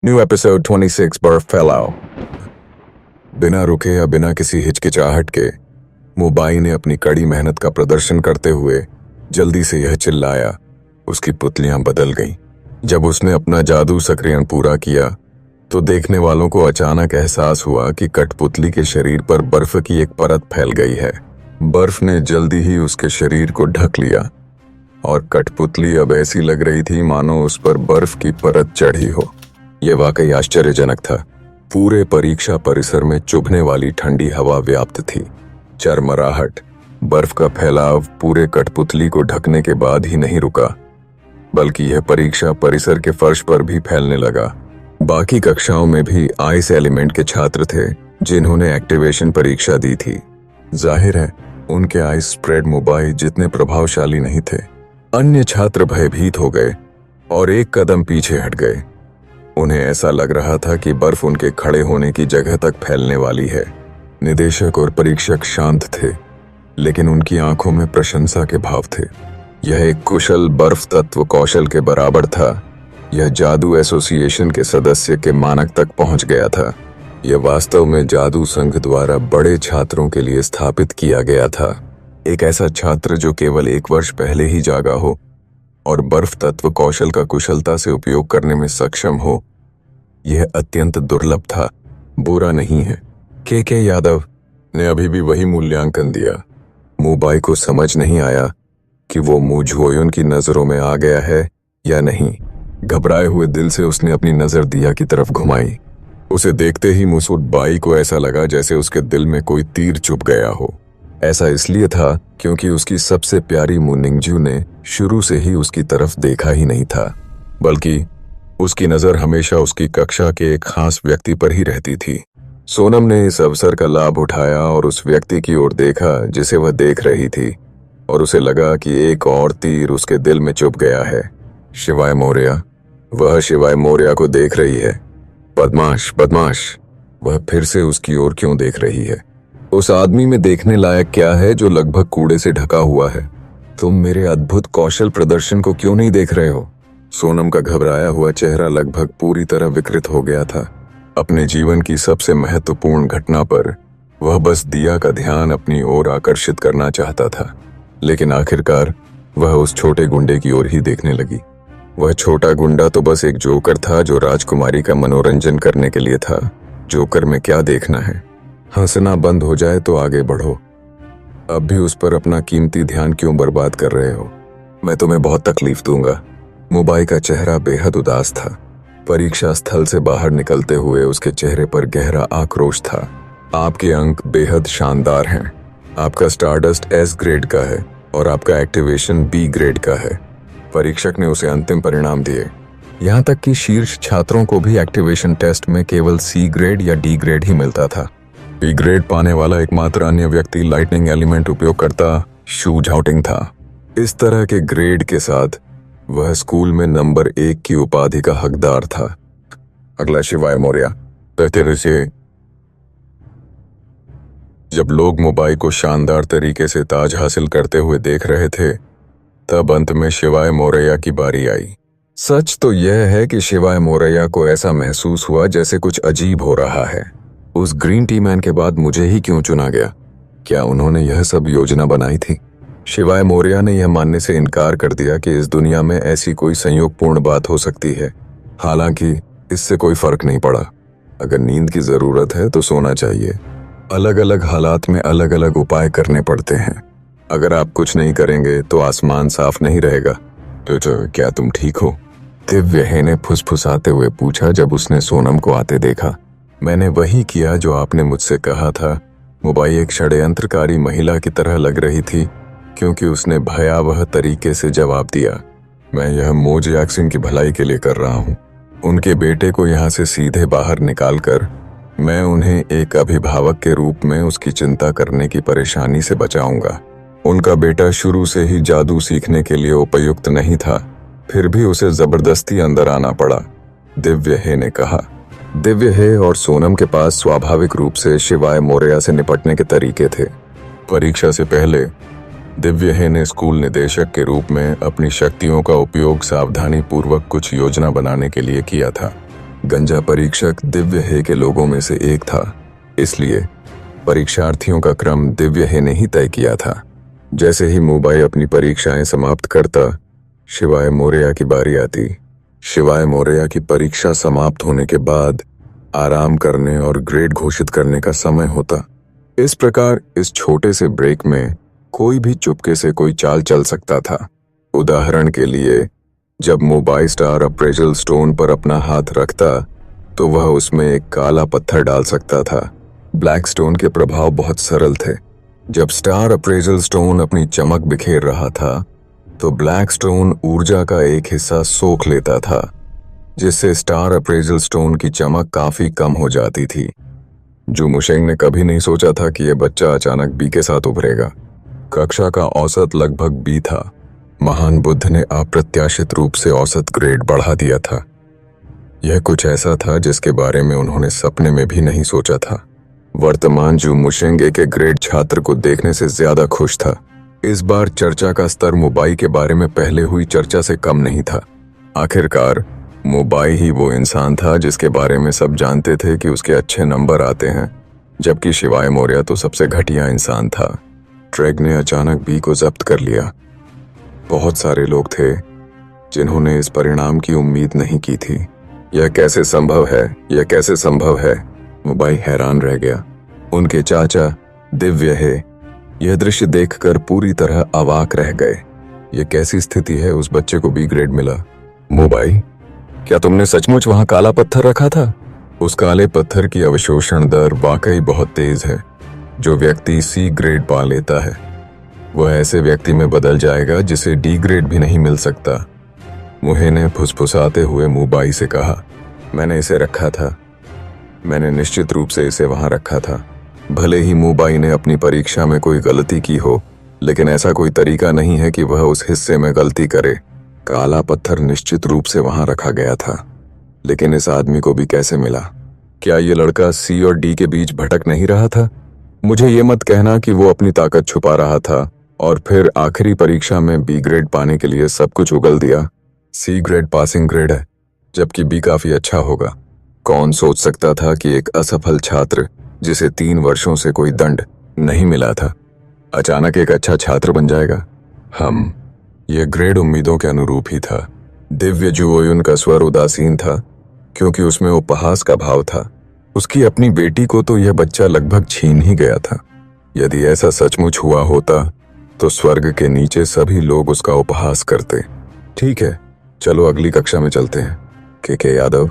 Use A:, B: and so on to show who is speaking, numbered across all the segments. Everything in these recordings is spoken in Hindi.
A: New episode 26 Birth Fellow। बिना रुके या बिना किसी हिचकिचाहट के मुबाई ने अपनी कड़ी मेहनत का प्रदर्शन करते हुए जल्दी से यह चिल्लाया। उसकी पुतलियां बदल गईं। जब उसने अपना जादू सक्रियण पूरा किया तो देखने वालों को अचानक एहसास हुआ कि कठपुतली के शरीर पर बर्फ की एक परत फैल गई है। बर्फ ने जल्दी ही उसके शरीर को ढक लिया और कठपुतली अब ऐसी लग रही थी मानो उस पर बर्फ की परत चढ़ी हो। यह वाकई आश्चर्यजनक था। पूरे परीक्षा परिसर में चुभने वाली ठंडी हवा व्याप्त थी। चरमराहट, बर्फ का फैलाव पूरे कठपुतली को ढकने के बाद ही नहीं रुका, बल्कि यह परीक्षा परिसर के फर्श पर भी फैलने लगा। बाकी कक्षाओं में भी आइस एलिमेंट के छात्र थे जिन्होंने एक्टिवेशन परीक्षा दी थी। जाहिर है उनके आइस स्प्रेड मोबाइल जितने प्रभावशाली नहीं थे। अन्य छात्र भयभीत हो गए और एक कदम पीछे हट गए। उन्हें ऐसा लग रहा था कि बर्फ उनके खड़े होने की जगह तक फैलने वाली है। निदेशक और परीक्षक शांत थे, लेकिन उनकी आंखों में प्रशंसा के भाव थे। यह एक कुशल बर्फ तत्व कौशल के बराबर था। यह जादू एसोसिएशन के सदस्य के मानक तक पहुंच गया था। यह वास्तव में जादू संघ द्वारा बड़े छात्रों के लिए स्थापित किया गया था। एक ऐसा छात्र जो केवल 1 वर्ष पहले ही जागा हो और बर्फ तत्व कौशल का कुशलता से उपयोग करने में सक्षम हो, यह अत्यंत दुर्लभ था। बुरा नहीं है। के यादव ने अभी भी वही मूल्यांकन दिया। मुबाई को समझ नहीं आया कि वो मू झोयुन की नजरों में आ गया है या नहीं। घबराए हुए दिल से उसने अपनी नजर दिया की तरफ घुमाई। उसे देखते ही मुसूद बाई को ऐसा लगा जैसे उसके दिल में कोई तीर चुभ गया हो। ऐसा इसलिए था क्योंकि उसकी सबसे प्यारी मू निंगजू ने शुरू से ही उसकी तरफ देखा ही नहीं था, बल्कि उसकी नजर हमेशा उसकी कक्षा के एक खास व्यक्ति पर ही रहती थी। सोनम ने इस अवसर का लाभ उठाया और उस व्यक्ति की ओर देखा जिसे वह देख रही थी, और उसे लगा कि एक और तीर उसके दिल में चुभ गया है। शिवाय मौर्य। वह शिवाय मौर्य को देख रही है। बदमाश बदमाश, वह फिर से उसकी ओर क्यों देख रही है? उस आदमी में देखने लायक क्या है जो लगभग कूड़े से ढका हुआ है? तुम मेरे अद्भुत कौशल प्रदर्शन को क्यों नहीं देख रहे हो? सोनम का घबराया हुआ चेहरा लगभग पूरी तरह विकृत हो गया था। अपने जीवन की सबसे महत्वपूर्ण घटना पर वह बस दिया का ध्यान अपनी ओर आकर्षित करना चाहता था, लेकिन आखिरकार वह उस छोटे गुंडे की ओर ही देखने लगी। वह छोटा गुंडा तो बस एक जोकर था जो राजकुमारी का मनोरंजन करने के लिए था। जोकर में क्या देखना है? हंसना बंद हो जाए तो आगे बढ़ो। अब भी उस पर अपना कीमती ध्यान क्यों बर्बाद कर रहे हो? मैं तुम्हें बहुत तकलीफ दूंगा। मुबाई का चेहरा बेहद उदास था। परीक्षा स्थल से बाहर निकलते हुए उसके चेहरे पर गहरा आक्रोश था। आपके अंक बेहद शानदार हैं। आपका स्टारडस्ट S ग्रेड का है और आपका एक्टिवेशन B ग्रेड का है। परीक्षक ने उसे अंतिम परिणाम दिए। यहाँ तक कि शीर्ष छात्रों को भी एक्टिवेशन टेस्ट में केवल C ग्रेड या D ग्रेड ही मिलता था। B ग्रेड पाने वाला एकमात्र अन्य व्यक्ति लाइटनिंग एलिमेंट उपयोगकर्ता शू झाओटिंग था। इस तरह के ग्रेड के साथ वह स्कूल में नंबर 1 की उपाधि का हकदार था। अगला शिवाय मौर्य। तेरे से जब लोग मुबाई को शानदार तरीके से ताज हासिल करते हुए देख रहे थे, तब अंत में शिवाय मौर्य की बारी आई। सच तो यह है कि शिवाय मौर्य को ऐसा महसूस हुआ जैसे कुछ अजीब हो रहा है। उस ग्रीन टी मैन के बाद मुझे ही क्यों चुना गया? क्या उन्होंने यह सब योजना बनाई थी? शिवाय मौर्य ने यह मानने से इनकार कर दिया कि इस दुनिया में ऐसी कोई संयोगपूर्ण बात हो सकती है। हालांकि इससे कोई फर्क नहीं पड़ा। अगर नींद की जरूरत है तो सोना चाहिए। अलग अलग हालात में अलग अलग उपाय करने पड़ते हैं। अगर आप कुछ नहीं करेंगे तो आसमान साफ नहीं रहेगा। तो क्या तुम ठीक हो? दिव्य ने फुसफुसाते हुए पूछा जब उसने सोनम को आते देखा। मैंने वही किया जो आपने मुझसे कहा था। मुबाई एक षड्यंत्रकारी महिला की तरह लग रही थी क्योंकि उसने भयावह तरीके से जवाब दिया। मैं यह मो जैक्सन की भलाई के लिए कर रहा हूँ। उनके बेटे को यहाँ से सीधे बाहर निकालकर मैं उन्हें एक अभिभावक के रूप में उसकी चिंता करने की परेशानी से बचाऊंगा। उनका बेटा शुरू से ही जादू सीखने के लिए उपयुक्त नहीं था, फिर भी उसे जबरदस्ती अंदर आना पड़ा, दिव्य ने कहा। दिव्य और सोनम के पास स्वाभाविक रूप से शिवाय मौर्य से निपटने के तरीके थे। परीक्षा से पहले दिव्य ने स्कूल निदेशक के रूप में अपनी शक्तियों का उपयोग सावधानी पूर्वक कुछ योजना बनाने के लिए किया था। गंजा परीक्षक दिव्य हे के लोगों में से एक था, इसलिए परीक्षार्थियों का क्रम दिव्य हे ने ही तय किया था। जैसे ही मुंबई अपनी परीक्षाएं समाप्त करता, शिवाय मौर्या की बारी आती। शिवाय मौर्या की परीक्षा समाप्त होने के बाद आराम करने और ग्रेड घोषित करने का समय होता। इस प्रकार इस छोटे से ब्रेक में कोई भी चुपके से कोई चाल चल सकता था। उदाहरण के लिए, जब मुंबई स्टार अप्रेजल स्टोन पर अपना हाथ रखता तो वह उसमें एक काला पत्थर डाल सकता था। ब्लैक स्टोन के प्रभाव बहुत सरल थे। जब स्टार अप्रेजल स्टोन अपनी चमक बिखेर रहा था तो ब्लैक स्टोन ऊर्जा का एक हिस्सा सोख लेता था, जिससे स्टार अप्रेजल स्टोन की चमक काफी कम हो जाती थी। जू मुशेंग ने कभी नहीं सोचा था कि यह बच्चा अचानक बी के साथ उभरेगा। कक्षा का औसत लगभग बी था। महान बुद्ध ने अप्रत्याशित रूप से औसत ग्रेड बढ़ा दिया था। यह कुछ ऐसा था जिसके बारे में उन्होंने सपने में भी नहीं सोचा था। वर्तमान जू मुशेंग एक ग्रेड छात्र को देखने से ज्यादा खुश था। इस बार चर्चा का स्तर मुंबई के बारे में पहले हुई चर्चा से कम नहीं था। आखिरकार मुंबई ही वो इंसान था जिसके बारे में सब जानते थे कि उसके अच्छे नंबर आते हैं, जबकि शिवाय मौर्य तो सबसे घटिया इंसान था। ट्रेग ने अचानक बी को जब्त कर लिया। बहुत सारे लोग थे जिन्होंने इस परिणाम की उम्मीद नहीं की थी। यह कैसे संभव है, यह कैसे संभव है? मुंबई हैरान रह गया। उनके चाचा दिव्य हे यह दृश्य देखकर पूरी तरह अवाक रह गए। यह कैसी स्थिति है? उस बच्चे को बी ग्रेड मिला। मुंबई, क्या तुमने सचमुच वहां काला पत्थर रखा था? उस काले पत्थर की अवशोषण दर वाकई बहुत तेज है। जो व्यक्ति सी ग्रेड पा लेता है वह ऐसे व्यक्ति में बदल जाएगा जिसे डी ग्रेड भी नहीं मिल सकता। मुहे ने फुसफुसाते हुए मुंबई से कहा, मैंने इसे रखा था। मैंने निश्चित रूप से इसे वहां रखा था। भले ही मुंबई ने अपनी परीक्षा में कोई गलती की हो, लेकिन ऐसा कोई तरीका नहीं है कि वह उस हिस्से में गलती करे। काला पत्थर निश्चित रूप से वहां रखा गया था, लेकिन इस आदमी को भी कैसे मिला? क्या ये लड़का सी और डी के बीच भटक नहीं रहा था? मुझे ये मत कहना कि वो अपनी ताकत छुपा रहा था और फिर आखिरी परीक्षा में बी ग्रेड पाने के लिए सब कुछ उगल दिया। सी ग्रेड पासिंग ग्रेड है, जबकि बी काफी अच्छा होगा। कौन सोच सकता था कि एक असफल छात्र जिसे 3 वर्षों से कोई दंड नहीं मिला था, अचानक एक अच्छा छात्र बन जाएगा। यह ग्रेड उम्मीदों के अनुरूप ही था। दिव्य जुओयुन का स्वर उदासीन था, क्योंकि उसमें उपहास का भाव था। उसकी अपनी बेटी को तो यह बच्चा लगभग छीन ही गया था। यदि ऐसा सचमुच हुआ होता तो स्वर्ग के नीचे सभी लोग उसका उपहास करते। ठीक है, चलो अगली कक्षा में चलते हैं। के यादव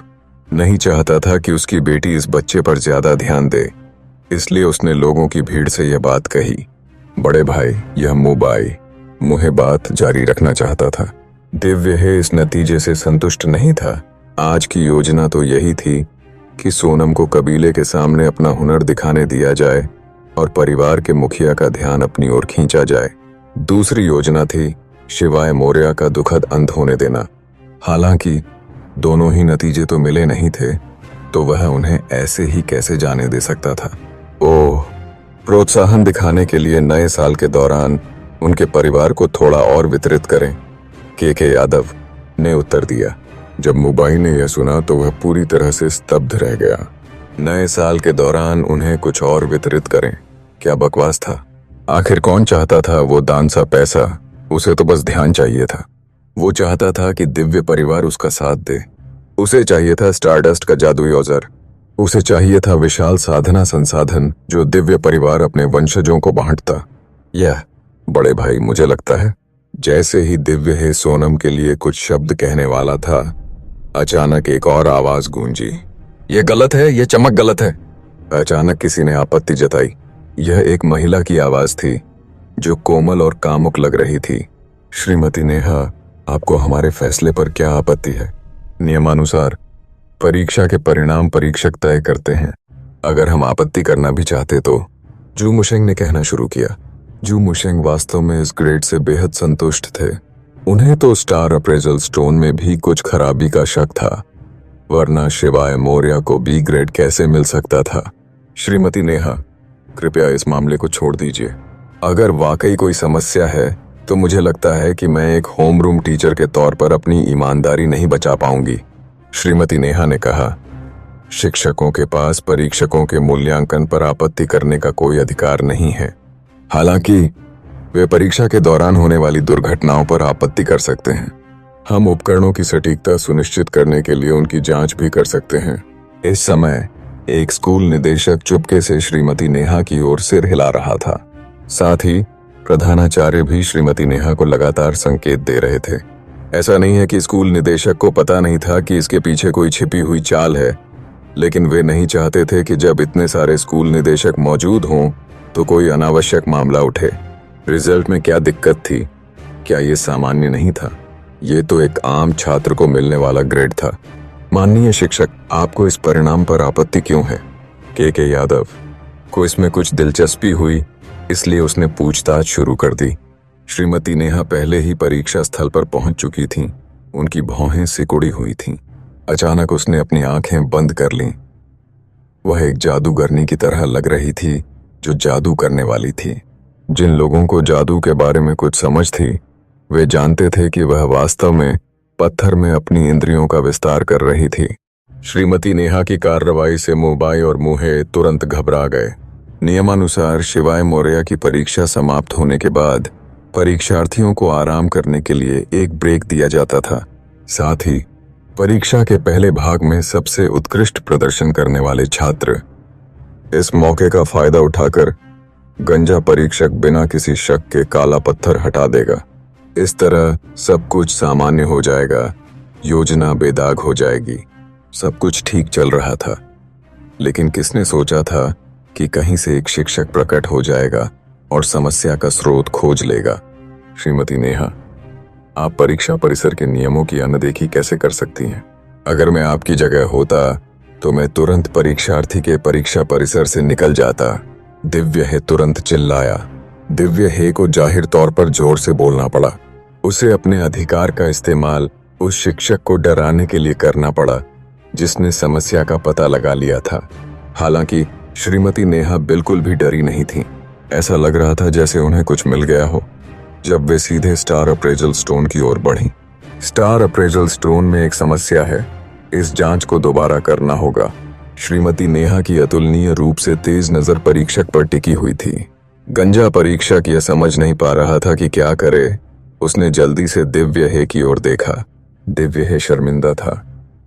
A: नहीं चाहता था कि उसकी बेटी इस बच्चे पर ज्यादा ध्यान दे, इसलिए उसने लोगों की भीड़ से यह बात कही। बड़े भाई, यह मुंबई मुहे बात जारी रखना चाहता था। दिव्य हे इस नतीजे से संतुष्ट नहीं था। आज की योजना तो यही थी कि सोनम को कबीले के सामने अपना हुनर दिखाने दिया जाए और परिवार के मुखिया का ध्यान अपनी ओर खींचा जाए। दूसरी योजना थी शिवाय मौर्य का दुखद अंत होने देना। हालांकि दोनों ही नतीजे तो मिले नहीं थे, तो वह उन्हें ऐसे ही कैसे जाने दे सकता था। ओह, प्रोत्साहन दिखाने के लिए नए साल के दौरान उनके परिवार को थोड़ा और वितरित करें, के यादव ने उत्तर दिया। जब मुंबई ने यह सुना तो वह पूरी तरह से स्तब्ध रह गया। नए साल के दौरान उन्हें कुछ और वितरित करें, क्या बकवास था। आखिर कौन चाहता था वो दान सा पैसा? उसे तो बस ध्यान चाहिए था। वो चाहता था कि दिव्य परिवार उसका साथ दे। उसे चाहिए था स्टारडस्ट का जादुई औजार। उसे चाहिए था विशाल साधना संसाधन जो दिव्य परिवार अपने वंशजों को बांटता। यह बड़े भाई, मुझे लगता है जैसे ही दिव्य हे सोनम के लिए कुछ शब्द कहने वाला था, अचानक एक और आवाज गूंजी। यह गलत है, यह चमक गलत है। अचानक किसी ने आपत्ति जताई। यह एक महिला की आवाज थी जो कोमल और कामुक लग रही थी। श्रीमती नेहा, आपको हमारे फैसले पर क्या आपत्ति है? नियमानुसार परीक्षा के परिणाम परीक्षक तय करते हैं। अगर हम आपत्ति करना भी चाहते तो, जू मुशेंग ने कहना शुरू किया। जू मुशेंग वास्तव में इस ग्रेड से बेहद संतुष्ट थे। उन्हें तो स्टार अप्रेजल स्टोन में भी कुछ खराबी का शक था, वरना शिवाय मौर्य को बी ग्रेड कैसे मिल सकता था। श्रीमती नेहा, कृपया इस मामले को छोड़ दीजिए। अगर वाकई कोई समस्या है तो मुझे लगता है कि मैं एक होम रूम टीचर के तौर पर अपनी ईमानदारी नहीं बचा पाऊंगी। श्रीमती नेहा ने कहा। शिक्षकों के पास परीक्षकों के मूल्यांकन पर आपत्ति करने का कोई अधिकार नहीं है। हालांकि वे परीक्षा के दौरान होने वाली दुर्घटनाओं पर आपत्ति कर सकते हैं। हम उपकरणों की सटीकता सुनिश्चित करने के लिए उनकी जांच भी कर सकते हैं। इस समय एक स्कूल निदेशक चुपके से श्रीमती नेहा की ओर सिर हिला रहा था। साथ ही प्रधानाचार्य भी श्रीमती नेहा को लगातार संकेत दे रहे थे। ऐसा नहीं है कि स्कूल निदेशक को पता नहीं था कि इसके पीछे कोई छिपी हुई चाल है, लेकिन वे नहीं चाहते थे कि जब इतने सारे स्कूल निदेशक मौजूद हों तो कोई अनावश्यक मामला उठे। रिजल्ट में क्या दिक्कत थी? क्या ये सामान्य नहीं था? ये तो एक आम छात्र को मिलने वाला ग्रेड था। माननीय शिक्षक, आपको इस परिणाम पर आपत्ति क्यों है? के यादव को इसमें कुछ दिलचस्पी हुई, इसलिए उसने पूछताछ शुरू कर दी। श्रीमती नेहा पहले ही परीक्षा स्थल पर पहुंच चुकी थीं। उनकी भौहें सिकुड़ी हुई थीं। अचानक उसने अपनी आंखें बंद कर लीं। वह एक जादूगरनी की तरह लग रही थी जो जादू करने वाली थी। जिन लोगों को जादू के बारे में कुछ समझ थी, वे जानते थे कि वह वास्तव में पत्थर में अपनी इंद्रियों का विस्तार कर रही थी। श्रीमती नेहा की कार्रवाई से मुबाई और मुहे तुरंत घबरा गए। नियमानुसार शिवाय मौर्य की परीक्षा समाप्त होने के बाद परीक्षार्थियों को आराम करने के लिए एक ब्रेक दिया जाता था। साथ ही परीक्षा के पहले भाग में सबसे उत्कृष्ट प्रदर्शन करने वाले छात्र इस मौके का फायदा उठाकर गंजा परीक्षक बिना किसी शक के काला पत्थर हटा देगा। इस तरह सब कुछ सामान्य हो जाएगा, योजना बेदाग हो जाएगी। सब कुछ ठीक चल रहा था, लेकिन किसने सोचा था कि कहीं से एक शिक्षक प्रकट हो जाएगा और समस्या का स्रोत खोज लेगा। श्रीमती नेहा, आप परीक्षा परिसर के नियमों की अनदेखी कैसे कर सकती हैं? अगर मैं आपकी जगह होता तो मैं तुरंत परीक्षार्थी के परीक्षा परिसर से निकल जाता। दिव्य है तुरंत चिल्लाया। दिव्य है को जाहिर तौर पर जोर से बोलना पड़ा। उसे अपने अधिकार का इस्तेमाल उस शिक्षक को डराने के लिए करना पड़ा जिसने समस्या का पता लगा लिया था। हालांकि श्रीमती नेहा बिल्कुल भी डरी नहीं थी। ऐसा लग रहा था जैसे उन्हें कुछ मिल गया हो। जब वे सीधे स्टार अप्रेजल स्टोन की ओर बढ़ी। स्टार अप्रेजल स्टोन में एक समस्या है, इस जांच को दोबारा करना होगा। श्रीमती नेहा की अतुलनीय रूप से तेज नजर परीक्षक पर टिकी हुई थी। गंजा परीक्षक यह समझ नहीं पा रहा था कि क्या करे। उसने जल्दी से दिव्य है की ओर देखा। दिव्य है शर्मिंदा था।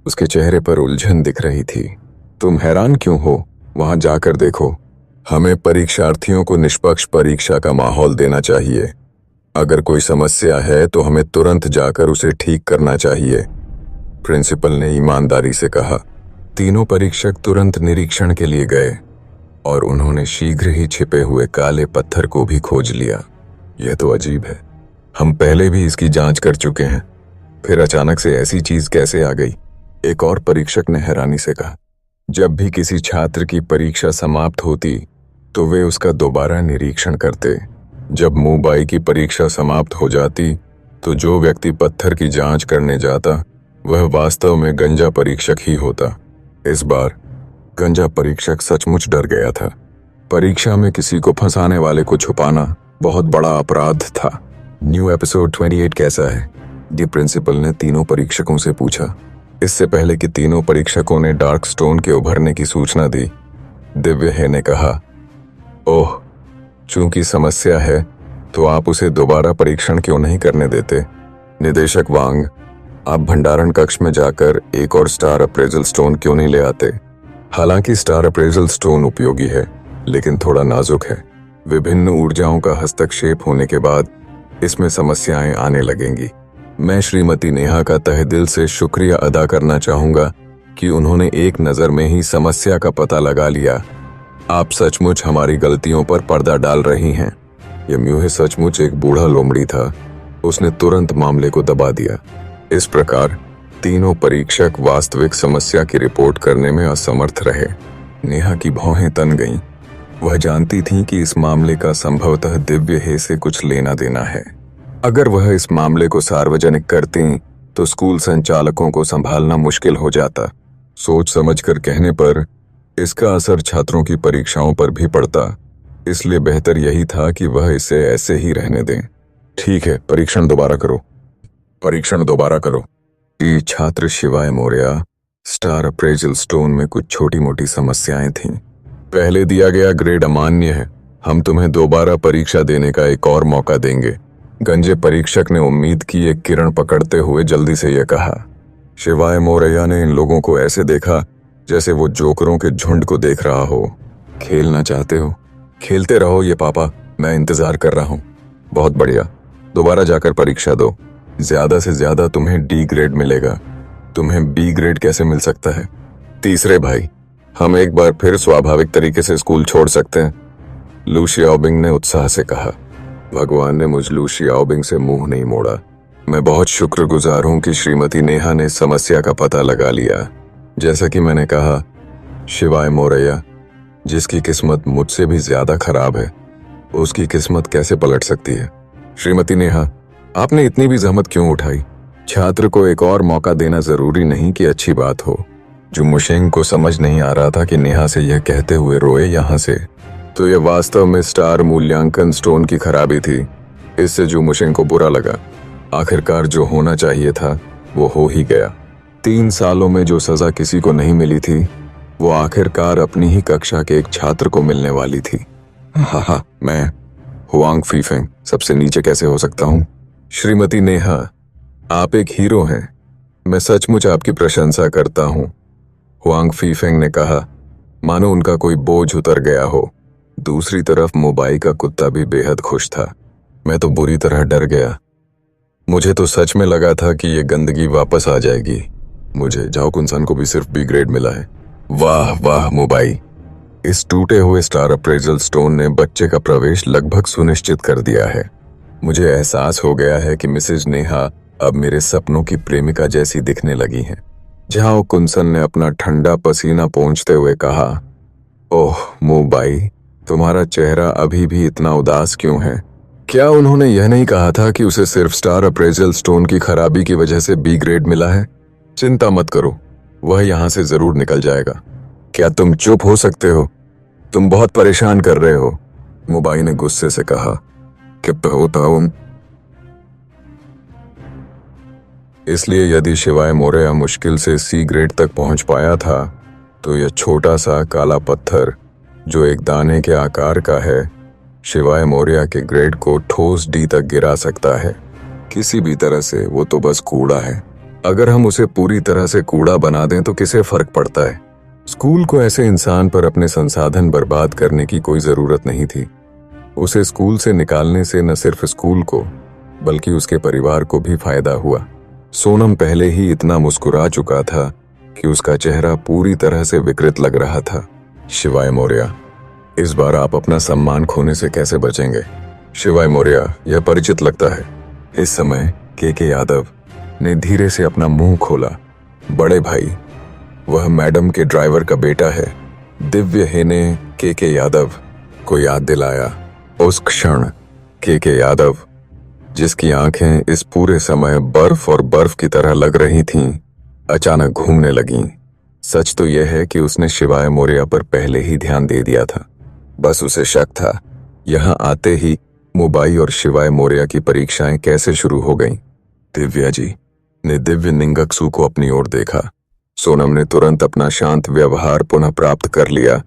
A: उसके चेहरे पर उलझन दिख रही थी। तुम हैरान क्यों हो? वहां जाकर देखो। हमें परीक्षार्थियों को निष्पक्ष परीक्षा का माहौल देना चाहिए। अगर कोई समस्या है तो हमें तुरंत जाकर उसे ठीक करना चाहिए, प्रिंसिपल ने ईमानदारी से कहा। तीनों परीक्षक तुरंत निरीक्षण के लिए गए और उन्होंने शीघ्र ही छिपे हुए काले पत्थर को भी खोज लिया। यह तो अजीब है, हम पहले भी इसकी जांच कर चुके हैं, फिर अचानक से ऐसी चीज कैसे आ गई? एक और परीक्षक ने हैरानी से कहा। जब भी किसी छात्र की परीक्षा समाप्त होती तो वे उसका दोबारा निरीक्षण करते। जब मुबाई की परीक्षा समाप्त हो जाती तो जो व्यक्ति पत्थर की जांच करने जाता वह वास्तव में गंजा परीक्षक ही होता। इस बार गंजा परीक्षक सचमुच डर गया था। परीक्षा में किसी को फंसाने वाले को छुपाना बहुत बड़ा अपराध था। न्यू एपिसोड 28 कैसा है? डी प्रिंसिपल ने तीनों परीक्षकों से पूछा। इससे पहले कि तीनों परीक्षकों ने डार्क स्टोन के उभरने की सूचना दी, दिव्य है ने कहा, ओह, चूंकि समस्या है तो आप उसे दोबारा परीक्षण क्यों नहीं करने देते? निदेशक वांग, आप भंडारण कक्ष में जाकर एक और स्टार अप्रेजल स्टोन क्यों नहीं ले आते? हालांकि स्टार अप्रेजल स्टोन उपयोगी है, लेकिन थोड़ा नाजुक है। विभिन्न ऊर्जाओं का हस्तक्षेप होने के बाद इसमें समस्याएं आने लगेंगी। मैं श्रीमती नेहा का तहे दिल से शुक्रिया अदा करना चाहूंगा कि उन्होंने एक नज़र में ही समस्या का पता लगा लिया। आप सचमुच हमारी गलतियों पर पर्दा डाल रही हैं। यह म्यूहे सचमुच एक बूढ़ा लोमड़ी था। उसने तुरंत मामले को दबा दिया। इस प्रकार तीनों परीक्षक वास्तविक समस्या की रिपोर्ट करने में असमर्थ रहे। नेहा की भौहें तन गईं। वह जानती थी कि इस मामले का संभवतः दिव्य है से कुछ लेना देना है। अगर वह इस मामले को सार्वजनिक करती तो स्कूल संचालकों को संभालना मुश्किल हो जाता। सोच समझकर कहने पर इसका असर छात्रों की परीक्षाओं पर भी पड़ता, इसलिए बेहतर यही था कि वह इसे ऐसे ही रहने दें। ठीक है, परीक्षण दोबारा करो। परीक्षण दोबारा करो। छात्र शिवाय मौर्य स्टार अप्रेजल स्टोन में कुछ छोटी मोटी समस्याएं थीं। पहले दिया गया ग्रेड अमान्य है, हम तुम्हें दोबारा परीक्षा देने का एक और मौका देंगे। गंजे परीक्षक ने उम्मीद की एक किरण पकड़ते हुए जल्दी से यह कहा। शिवाय मोरैया ने इन लोगों को ऐसे देखा जैसे वो जोकरों के झुंड को देख रहा हो। खेलना चाहते हो? खेलते रहो ये पापा, मैं इंतजार कर रहा हूँ। बहुत बढ़िया, दोबारा जाकर परीक्षा दो। ज्यादा से ज्यादा तुम्हें डी ग्रेड मिलेगा। तुम्हें बी ग्रेड कैसे मिल सकता है? तीसरे भाई, हम एक बार फिर स्वाभाविक तरीके से स्कूल छोड़ सकते हैं, लू शियाओबिंग ने उत्साह से कहा। भगवान ने मुझ लू शियाओबिंग से मुंह नहीं मोड़ा। मैं बहुत शुक्रगुजार हूं कि श्रीमती नेहा ने समस्या का पता लगा लिया। जैसा कि मैंने कहा, शिवाय मोरैया, जिसकी किस्मत मुझसे भी ज्यादा खराब है, उसकी किस्मत कैसे पलट सकती है? श्रीमती नेहा, आपने इतनी भी जहमत क्यों उठाई? छात्र को एक और मौका देना जरूरी नहीं कि अच्छी बात हो। जुमुशेंग को समझ नहीं आ रहा था कि नेहा से यह कहते हुए रोए या हंसे। तो यह वास्तव में स्टार मूल्यांकन स्टोन की खराबी थी। इससे जुमुशेंग को बुरा लगा। आखिरकार जो होना चाहिए था वो हो ही गया। 3 सालों में जो सजा किसी को नहीं मिली थी, वो आखिरकार अपनी ही कक्षा के एक छात्र को मिलने वाली थी। हाँ, मैं हुआंग फीफेंग सबसे नीचे कैसे हो सकता हूँ? श्रीमती नेहा, आप एक हीरो हैं। मैं सचमुच आपकी प्रशंसा करता हूँ, हुआंग फीफेंग ने कहा, मानो उनका कोई बोझ उतर गया हो। दूसरी तरफ मोबाई का कुत्ता भी बेहद खुश था। मैं तो बुरी तरह डर गया। मुझे तो सच में लगा था कि ये गंदगी वापस आ जाएगी। मुझे जाओ कुंसन को भी सिर्फ बी ग्रेड मिला है। वाह वाह मोबाई, इस टूटे हुए स्टार अप्रेजल स्टोन ने बच्चे का प्रवेश लगभग सुनिश्चित कर दिया है। मुझे एहसास हो गया है कि मिसेज नेहा अब मेरे सपनों की प्रेमिका जैसी दिखने लगी हैं। झाओ कुंसन ने अपना ठंडा पसीना पोंछते हुए कहा, ओह मोबाई, तुम्हारा चेहरा अभी भी इतना उदास क्यों है? क्या उन्होंने यह नहीं कहा था कि उसे सिर्फ स्टार अप्रेजल स्टोन की खराबी की वजह से बी ग्रेड मिला है? चिंता मत करो, वह यहां से जरूर निकल जाएगा। क्या तुम चुप हो सकते हो? तुम बहुत परेशान कर रहे हो, मोबाई ने गुस्से से कहा। क्या होता हूं? इसलिए यदि शिवाय मोरैया मुश्किल से सी ग्रेड तक पहुंच पाया था, तो यह छोटा सा काला पत्थर जो एक दाने के आकार का है, शिवाय मोरैया के ग्रेड को ठोस डी तक गिरा सकता है। किसी भी तरह से वो तो बस कूड़ा है। अगर हम उसे पूरी तरह से कूड़ा बना दें तो किसे फर्क पड़ता है? स्कूल को ऐसे इंसान पर अपने संसाधन बर्बाद करने की कोई जरूरत नहीं थी। उसे स्कूल से निकालने से न सिर्फ स्कूल को बल्कि उसके परिवार को भी फायदा हुआ। सोनम पहले ही इतना मुस्कुरा चुका था कि उसका चेहरा पूरी तरह से विकृत लग रहा था। शिवाय मोरैया, इस बार आप अपना सम्मान खोने से कैसे बचेंगे? शिवाय मोरैया, यह परिचित लगता है। इस समय के यादव ने धीरे से अपना मुंह खोला। बड़े भाई, वह मैडम के ड्राइवर का बेटा है। दिव्य हे ने के यादव को याद दिलाया। उस क्षण के यादव, जिसकी आंखें इस पूरे समय बर्फ और बर्फ की तरह लग रही थीं, अचानक घूमने लगीं। सच तो यह है कि उसने शिवाय मोरैया पर पहले ही ध्यान दे दिया था। बस उसे शक था। यहाँ आते ही मोबाई और शिवाय मोरैया की परीक्षाएं कैसे शुरू हो गईं। दिव्या जी ने दिव्य निंगक्सू को अपनी ओर देखा। सोनम ने तुरंत अपना शांत व्यवहार पुनः प्राप्त कर लिया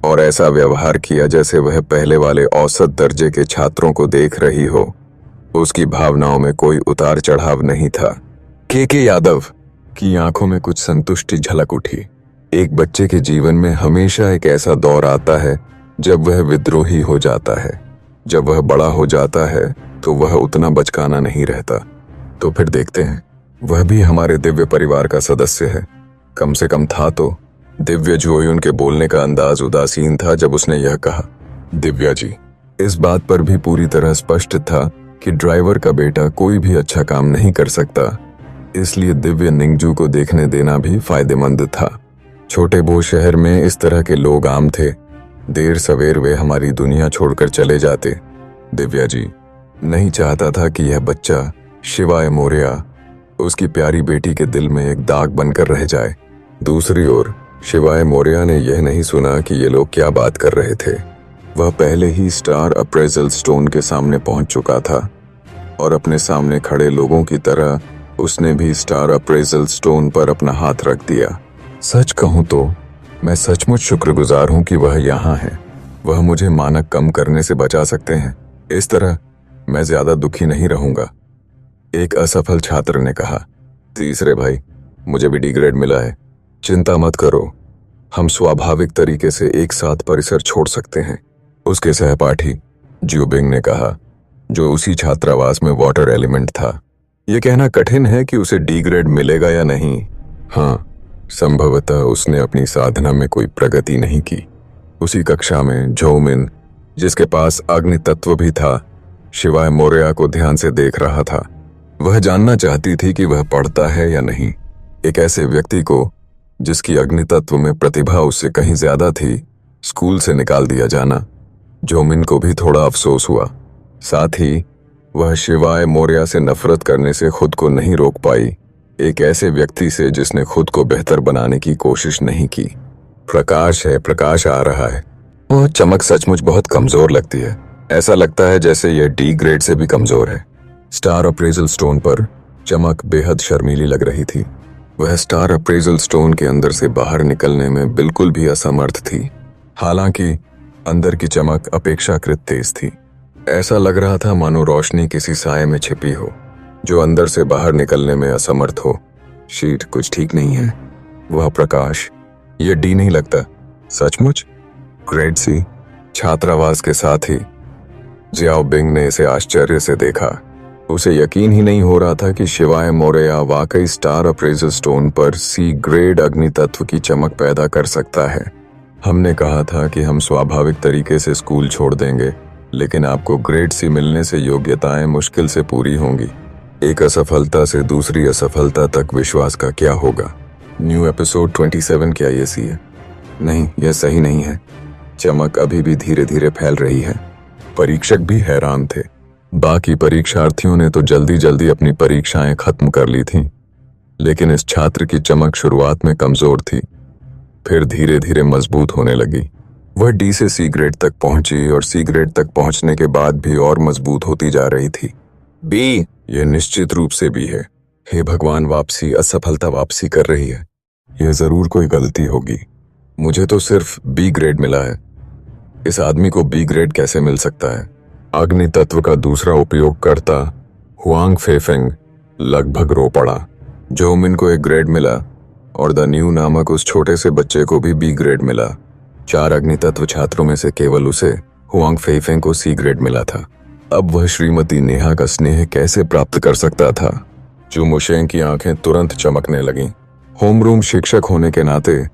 A: और ऐसा व्यवहार किया जैसे वह पहले वाले औसत दर्जे के छात्रों को देख रही हो। उसकी भावनाओं में कोई उतार चढ़ाव नहीं था। के यादव की आंखों में कुछ संतुष्टि झलक उठी। एक बच्चे के जीवन में हमेशा एक ऐसा दौर आता है जब वह विद्रोही हो जाता है। जब वह बड़ा हो जाता है तो वह उतना बचकाना नहीं रहता। तो फिर देखते हैं, वह भी हमारे दिव्य परिवार का सदस्य है। कम से कम था तो। दिव्य जोयुन के बोलने का अंदाज उदासीन था जब उसने यह कहा। दिव्या जी, इस बात पर भी पूरी तरह स्पष्ट था कि ड्राइवर का बेटा कोई भी अच्छा काम नहीं कर सकता, इसलिए दिव्य निंगजू को देखने देना भी फायदेमंद था। छोटे बो शहर में इस तरह के लोग आम थे। देर सवेर वे हमारी दुनिया छोड़कर चले जाते। दिव्या जी नहीं चाहता था कि यह बच्चा शिवाय मोरैया उसकी प्यारी बेटी के दिल में एक दाग बनकर रह जाए। दूसरी ओर शिवाय मोरैया ने यह नहीं सुना कि ये लोग क्या बात कर रहे थे। वह पहले ही स्टार अप्रेजल स्टोन के सामने पहुंच चुका था और अपने सामने खड़े लोगों की तरह उसने भी स्टार अप्रेजल स्टोन पर अपना हाथ रख दिया। सच कहूं तो मैं सचमुच शुक्रगुजार हूं कि वह यहाँ है। वह मुझे मानक कम करने से बचा सकते हैं। इस तरह मैं ज्यादा दुखी नहीं रहूंगा। एक असफल छात्र ने कहा। तीसरे भाई, मुझे भी डी ग्रेड मिला है। चिंता मत करो, हम स्वाभाविक तरीके से एक साथ परिसर छोड़ सकते हैं, उसके सहपाठी ज्यूबिंग ने कहा, जो उसी छात्रावास में वाटर एलिमेंट था। यह कहना कठिन है कि उसे डी ग्रेड मिलेगा या नहीं। हाँ, संभवतः उसने अपनी साधना में कोई प्रगति नहीं की। उसी कक्षा में झोमिन, जिसके पास अग्नि तत्व भी था, शिवाय मोरिया को ध्यान से देख रहा था। वह जानना चाहती थी कि वह पढ़ता है या नहीं। एक ऐसे व्यक्ति को जिसकी अग्नि तत्व में प्रतिभा उससे कहीं ज्यादा थी, स्कूल से निकाल दिया जाना। जोमिन को भी थोड़ा अफसोस हुआ। साथ ही वह शिवाय मोरिया से नफरत करने से खुद को नहीं रोक पाई, एक ऐसे व्यक्ति से जिसने खुद को बेहतर बनाने की कोशिश नहीं की। प्रकाश है, प्रकाश आ रहा है। वह चमक सचमुच बहुत कमजोर लगती है। ऐसा लगता है जैसे यह डी ग्रेड से भी कमजोर है। स्टार अप्रेजल स्टोन पर चमक बेहद शर्मीली लग रही थी। वह स्टार अप्रेजल स्टोन के अंदर से बाहर निकलने में बिल्कुल भी असमर्थ थी। हालांकि अंदर की चमक अपेक्षाकृत तेज थी। ऐसा लग रहा था मानो रोशनी किसी साये में छिपी हो, जो अंदर से बाहर निकलने में असमर्थ हो। शीट, कुछ ठीक नहीं है। वह प्रकाश, यह डी नहीं लगता। सचमुच ग्रेड सी। छात्रावास के साथ ही जियाओ बिंग ने इसे आश्चर्य से देखा। उसे यकीन ही नहीं हो रहा था कि शिवाय मोरिया वाकई स्टार अप्रेजल स्टोन पर सी ग्रेड अग्नि तत्व की चमक पैदा कर सकता है। हमने कहा था कि हम स्वाभाविक तरीके से स्कूल छोड़ देंगे, लेकिन आपको ग्रेड सी मिलने से योग्यताएं मुश्किल से पूरी होंगी। एक असफलता से दूसरी असफलता तक विश्वास का क्या होगा? न्यू एपिसोड 27 क्या ये सी है? नहीं, यह सही नहीं है। चमक अभी भी धीरे धीरे फैल रही है। परीक्षक भी हैरान थे। बाकी परीक्षार्थियों ने तो जल्दी जल्दी अपनी परीक्षाएं खत्म कर ली थीं, लेकिन इस छात्र की चमक शुरुआत में कमजोर थी, फिर धीरे धीरे मजबूत होने लगी। वह डी से सी ग्रेड तक पहुंची और सी ग्रेड तक पहुंचने के बाद भी और मजबूत होती जा रही थी। बी, यह निश्चित रूप से भी है। हे भगवान, वापसी, असफलता वापसी कर रही है। यह जरूर कोई गलती होगी। मुझे तो सिर्फ बी ग्रेड मिला है। इस आदमी को बी ग्रेड कैसे मिल सकता है? अग्नि तत्व का दूसरा उपयोगकर्ता हुआंग फेफेंग लगभग रो पड़ा। जोमिन को एक ग्रेड मिला और द न्यू नामक उस छोटे से बच्चे को भी बी ग्रेड मिला। 4 अग्नि तत्व छात्रों में से केवल उसे, हुआंग फेफेंग को सी ग्रेड मिला था। अब वह श्रीमती नेहा का स्नेह कैसे प्राप्त कर सकता था? चू मुशेंग की आंखें तुरंत चमकने लगीं। होमरूम शिक्षक होने के नाते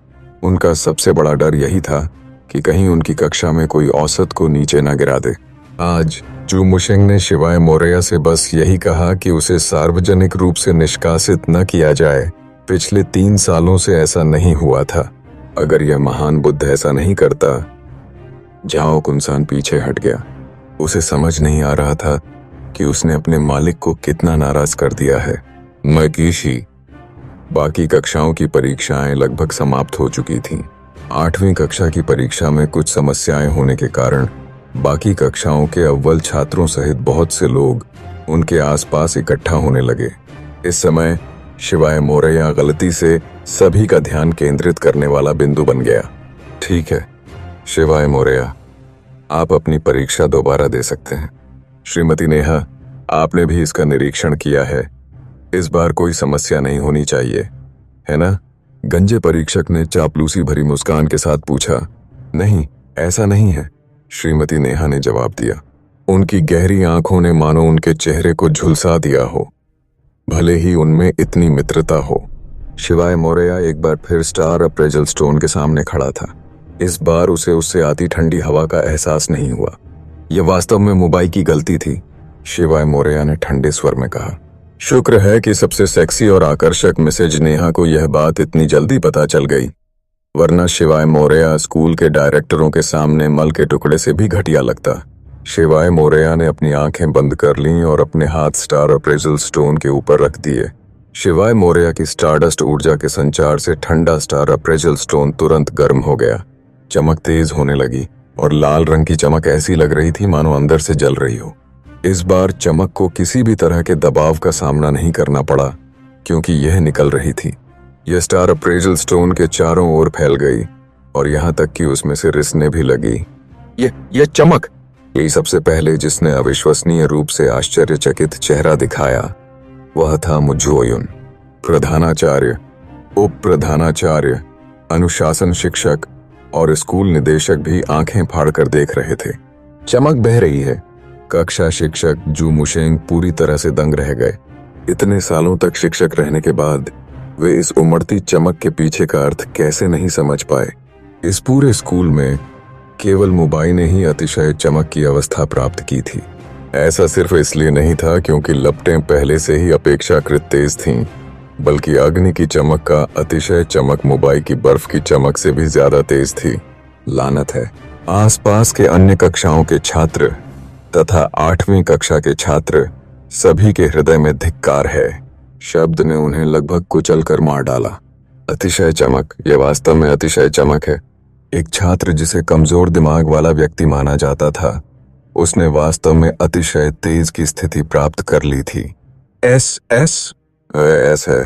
A: उनका सबसे बड़ा डर यही था कि कहीं उनकी कक्षा में कोई औसत को नीचे न गिरा दे। आज चू मुशेंग ने शिवाय मोरिया से बस यही कहा कि उसे सार्वजनिक रूप से निष्कासित न किया जाए। पिछले 3 सालों से ऐसा नहीं हुआ था। अगर यह महान बुद्ध ऐसा नहीं करता। जाओ कुंसान पीछे हट गया। उसे समझ नहीं आ रहा था कि उसने अपने मालिक को कितना नाराज कर दिया है। मकीशी। बाकी कक्षाओं की परीक्षाएं लगभग समाप्त हो चुकी थीं। 8वीं कक्षा की परीक्षा में कुछ समस्याएं होने के कारण बाकी कक्षाओं के अव्वल छात्रों सहित बहुत से लोग उनके आसपास इकट्ठा होने लगे। इस समय शिवाय मोरिया गलती से सभी का ध्यान केंद्रित करने वाला बिंदु बन गया। ठीक है शिवाय मोरिया, आप अपनी परीक्षा दोबारा दे सकते हैं। श्रीमती नेहा, आपने भी इसका निरीक्षण किया है। इस बार कोई समस्या नहीं होनी चाहिए, है ना? गंजे परीक्षक ने चापलूसी भरी मुस्कान के साथ पूछा। नहीं, ऐसा नहीं है, श्रीमती नेहा ने जवाब दिया। उनकी गहरी आंखों ने मानो उनके चेहरे को झुलसा दिया हो, भले ही उनमें इतनी मित्रता हो। शिवाय मोरिया एक बार फिर स्टार अप्रेजल स्टोन के सामने खड़ा था। इस बार उसे उससे आती ठंडी हवा का एहसास नहीं हुआ। यह वास्तव में मुबाई की गलती थी, शिवाय मोरिया ने ठंडे स्वर में कहा। शुक्र है कि सबसे सेक्सी और आकर्षक मिसेज नेहा को यह बात इतनी जल्दी पता चल गई, वरना शिवाय मोरिया स्कूल के डायरेक्टरों के सामने मल के टुकड़े से भी घटिया लगता। शिवाय मोरिया ने अपनी आंखें बंद कर लीं और अपने हाथ स्टार अप्रेजल स्टोन के ऊपर रख दिए। शिवाय मोरिया की स्टारडस्ट ऊर्जा के संचार से ठंडा स्टार अप्रेजल स्टोन तुरंत गर्म हो गया। चमक तेज होने लगी और लाल रंग की चमक ऐसी लग रही थी मानो अंदर से जल रही हो। इस बार चमक को किसी भी तरह के दबाव का सामना नहीं करना पड़ा, क्योंकि यह निकल रही थी। यह स्टार अप्रेजल स्टोन के चारों ओर फैल गई और यहाँ तक कि उसमें से रिसने भी लगी। ये चमक! यही सबसे पहले जिसने अविश्वसनीय रूप से आश्चर्यचकित चेहरा दिखाया वह था मुझोयुन। प्रधानाचार्य, उप प्रधानाचार्य, अनुशासन शिक्षक और स्कूल निदेशक भी आंखें फाड़कर देख रहे थे। चमक बह रही है। कक्षा शिक्षक जू मुशेंग पूरी तरह से दंग रह गए। इतने सालों तक शिक्षक रहने के बाद वे इस उमड़ती चमक के पीछे का अर्थ कैसे नहीं समझ पाए। इस पूरे स्कूल में केवल मुबाई ने ही अतिशय चमक की अवस्था प्राप्त की थी। ऐसा सिर्फ इसलिए नहीं था क्योंकि लपटें पहले से ही अपेक्षाकृत तेज थीं, बल्कि अग्नि की चमक का अतिशय चमक मुबाई की बर्फ की चमक से भी ज्यादा तेज थी। लानत है, आसपास के अन्य कक्षाओं के छात्र तथा 8वीं कक्षा के छात्र सभी के हृदय में धिक्कार है। शब्द ने उन्हें लगभग कुचल कर मार डाला। अतिशय चमक, यह वास्तव में अतिशय चमक है। एक छात्र जिसे कमजोर दिमाग वाला व्यक्ति माना जाता था, उसने वास्तव में अतिशय तेज की स्थिति प्राप्त कर ली थी। एस है।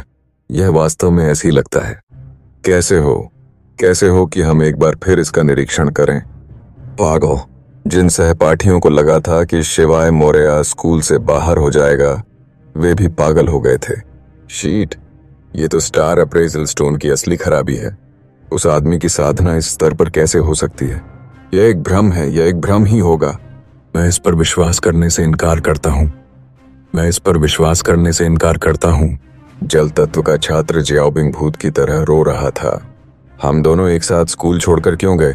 A: यह वास्तव में ऐसी लगता है। कैसे हो कि हम एक बार फिर इसका निरीक्षण करें। पागल! जिन सहपाठियों को लगा था कि शिवाय मोरया स्कूल से बाहर हो जाएगा, वे भी पागल हो गए थे। शीट! ये तो स्टार अप्रेजल स्टोन की असली खराबी है। उस आदमी की साधना इस स्तर पर कैसे हो सकती है? यह एक भ्रम है, यह एक भ्रम ही होगा। मैं इस पर विश्वास करने से इनकार करता हूँ। जल तत्व का छात्र जियाओबिंग भूत की तरह रो रहा था। हम दोनों एक साथ स्कूल छोड़कर क्यों गए?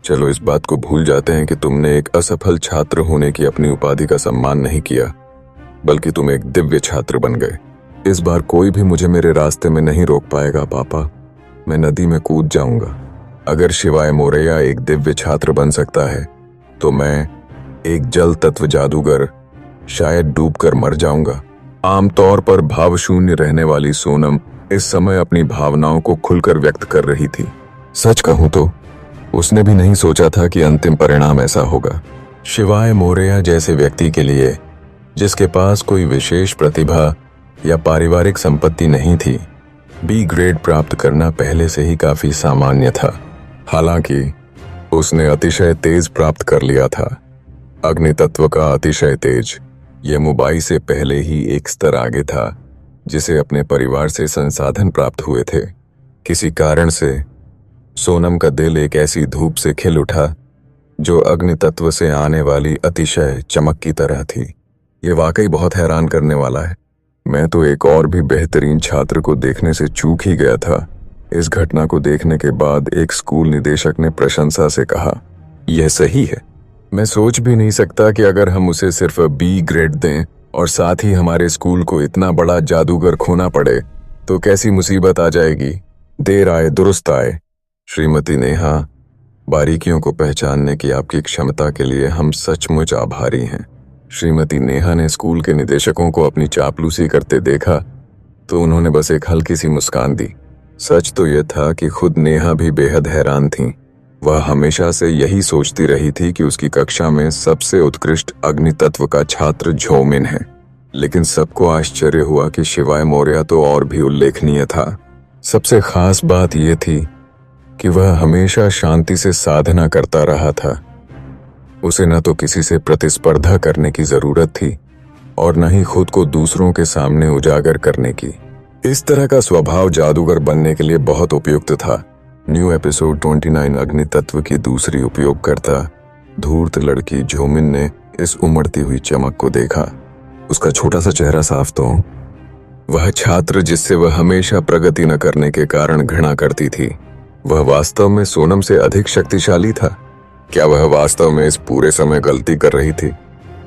A: चलो इस बात को भूल जाते हैं कि तुमने एक असफल छात्र होने की अपनी उपाधि का सम्मान नहीं किया, बल्कि तुम एक दिव्य छात्र बन गए। इस बार कोई भी मुझे मेरे रास्ते में नहीं रोक पाएगा पापा। मैं नदी में कूद जाऊंगा। अगर शिवाय मोरया एक दिव्य छात्र बन सकता है तो मैं, एक जल तत्व जादूगर, शायद डूबकर मर जाऊंगा। आमतौर पर भावशून्य रहने वाली सोनम इस समय अपनी भावनाओं को खुलकर व्यक्त कर रही थी। सच कहूं तो उसने भी नहीं सोचा था कि अंतिम परिणाम ऐसा होगा। शिवाय मोरया जैसे व्यक्ति के लिए, जिसके पास कोई विशेष प्रतिभा या पारिवारिक संपत्ति नहीं थी, बी ग्रेड प्राप्त करना पहले से ही काफी सामान्य था। हालांकि उसने अतिशय तेज प्राप्त कर लिया था। अग्नि तत्व का अतिशय तेज, यह मुबाई से पहले ही एक स्तर आगे था, जिसे अपने परिवार से संसाधन प्राप्त हुए थे। किसी कारण से सोनम का दिल एक ऐसी धूप से खिल उठा जो अग्नि तत्व से आने वाली अतिशय चमक की तरह थी। ये वाकई बहुत हैरान करने वाला है। मैं तो एक और भी बेहतरीन छात्र को देखने से चूक ही गया था। इस घटना को देखने के बाद एक स्कूल निदेशक ने प्रशंसा से कहा, यह सही है। मैं सोच भी नहीं सकता कि अगर हम उसे सिर्फ बी ग्रेड दें और साथ ही हमारे स्कूल को इतना बड़ा जादूगर खोना पड़े तो कैसी मुसीबत आ जाएगी। देर आए दुरुस्त आए। श्रीमती नेहा, बारीकियों को पहचानने की आपकी क्षमता के लिए हम सचमुच आभारी हैं। श्रीमती नेहा ने स्कूल के निदेशकों को अपनी चापलूसी करते देखा तो उन्होंने बस एक हल्की सी मुस्कान दी। सच तो यह था कि खुद नेहा भी बेहद हैरान थीं। वह हमेशा से यही सोचती रही थी कि उसकी कक्षा में सबसे उत्कृष्ट अग्नि तत्व का छात्र झोमिन है, लेकिन सबको आश्चर्य हुआ कि शिवाय मोरया तो और भी उल्लेखनीय था। सबसे खास बात यह थी कि वह हमेशा शांति से साधना करता रहा था। उसे न तो किसी से प्रतिस्पर्धा करने की जरूरत थी और न ही खुद को दूसरों के सामने उजागर करने की। इस तरह का स्वभाव जादूगर बनने के लिए बहुत उपयुक्त था। न्यू एपिसोड 29 अग्नि तत्व की दूसरी उपयोगकर्ता धूर्त लड़की झोमिन ने इस उमड़ती हुई चमक को देखा। उसका छोटा सा चेहरा साफ तो, वह छात्र जिससे वह हमेशा प्रगति न करने के कारण घृणा करती थी, वह वास्तव में सोनम से अधिक शक्तिशाली था। क्या वह वास्तव में इस पूरे समय गलती कर रही थी?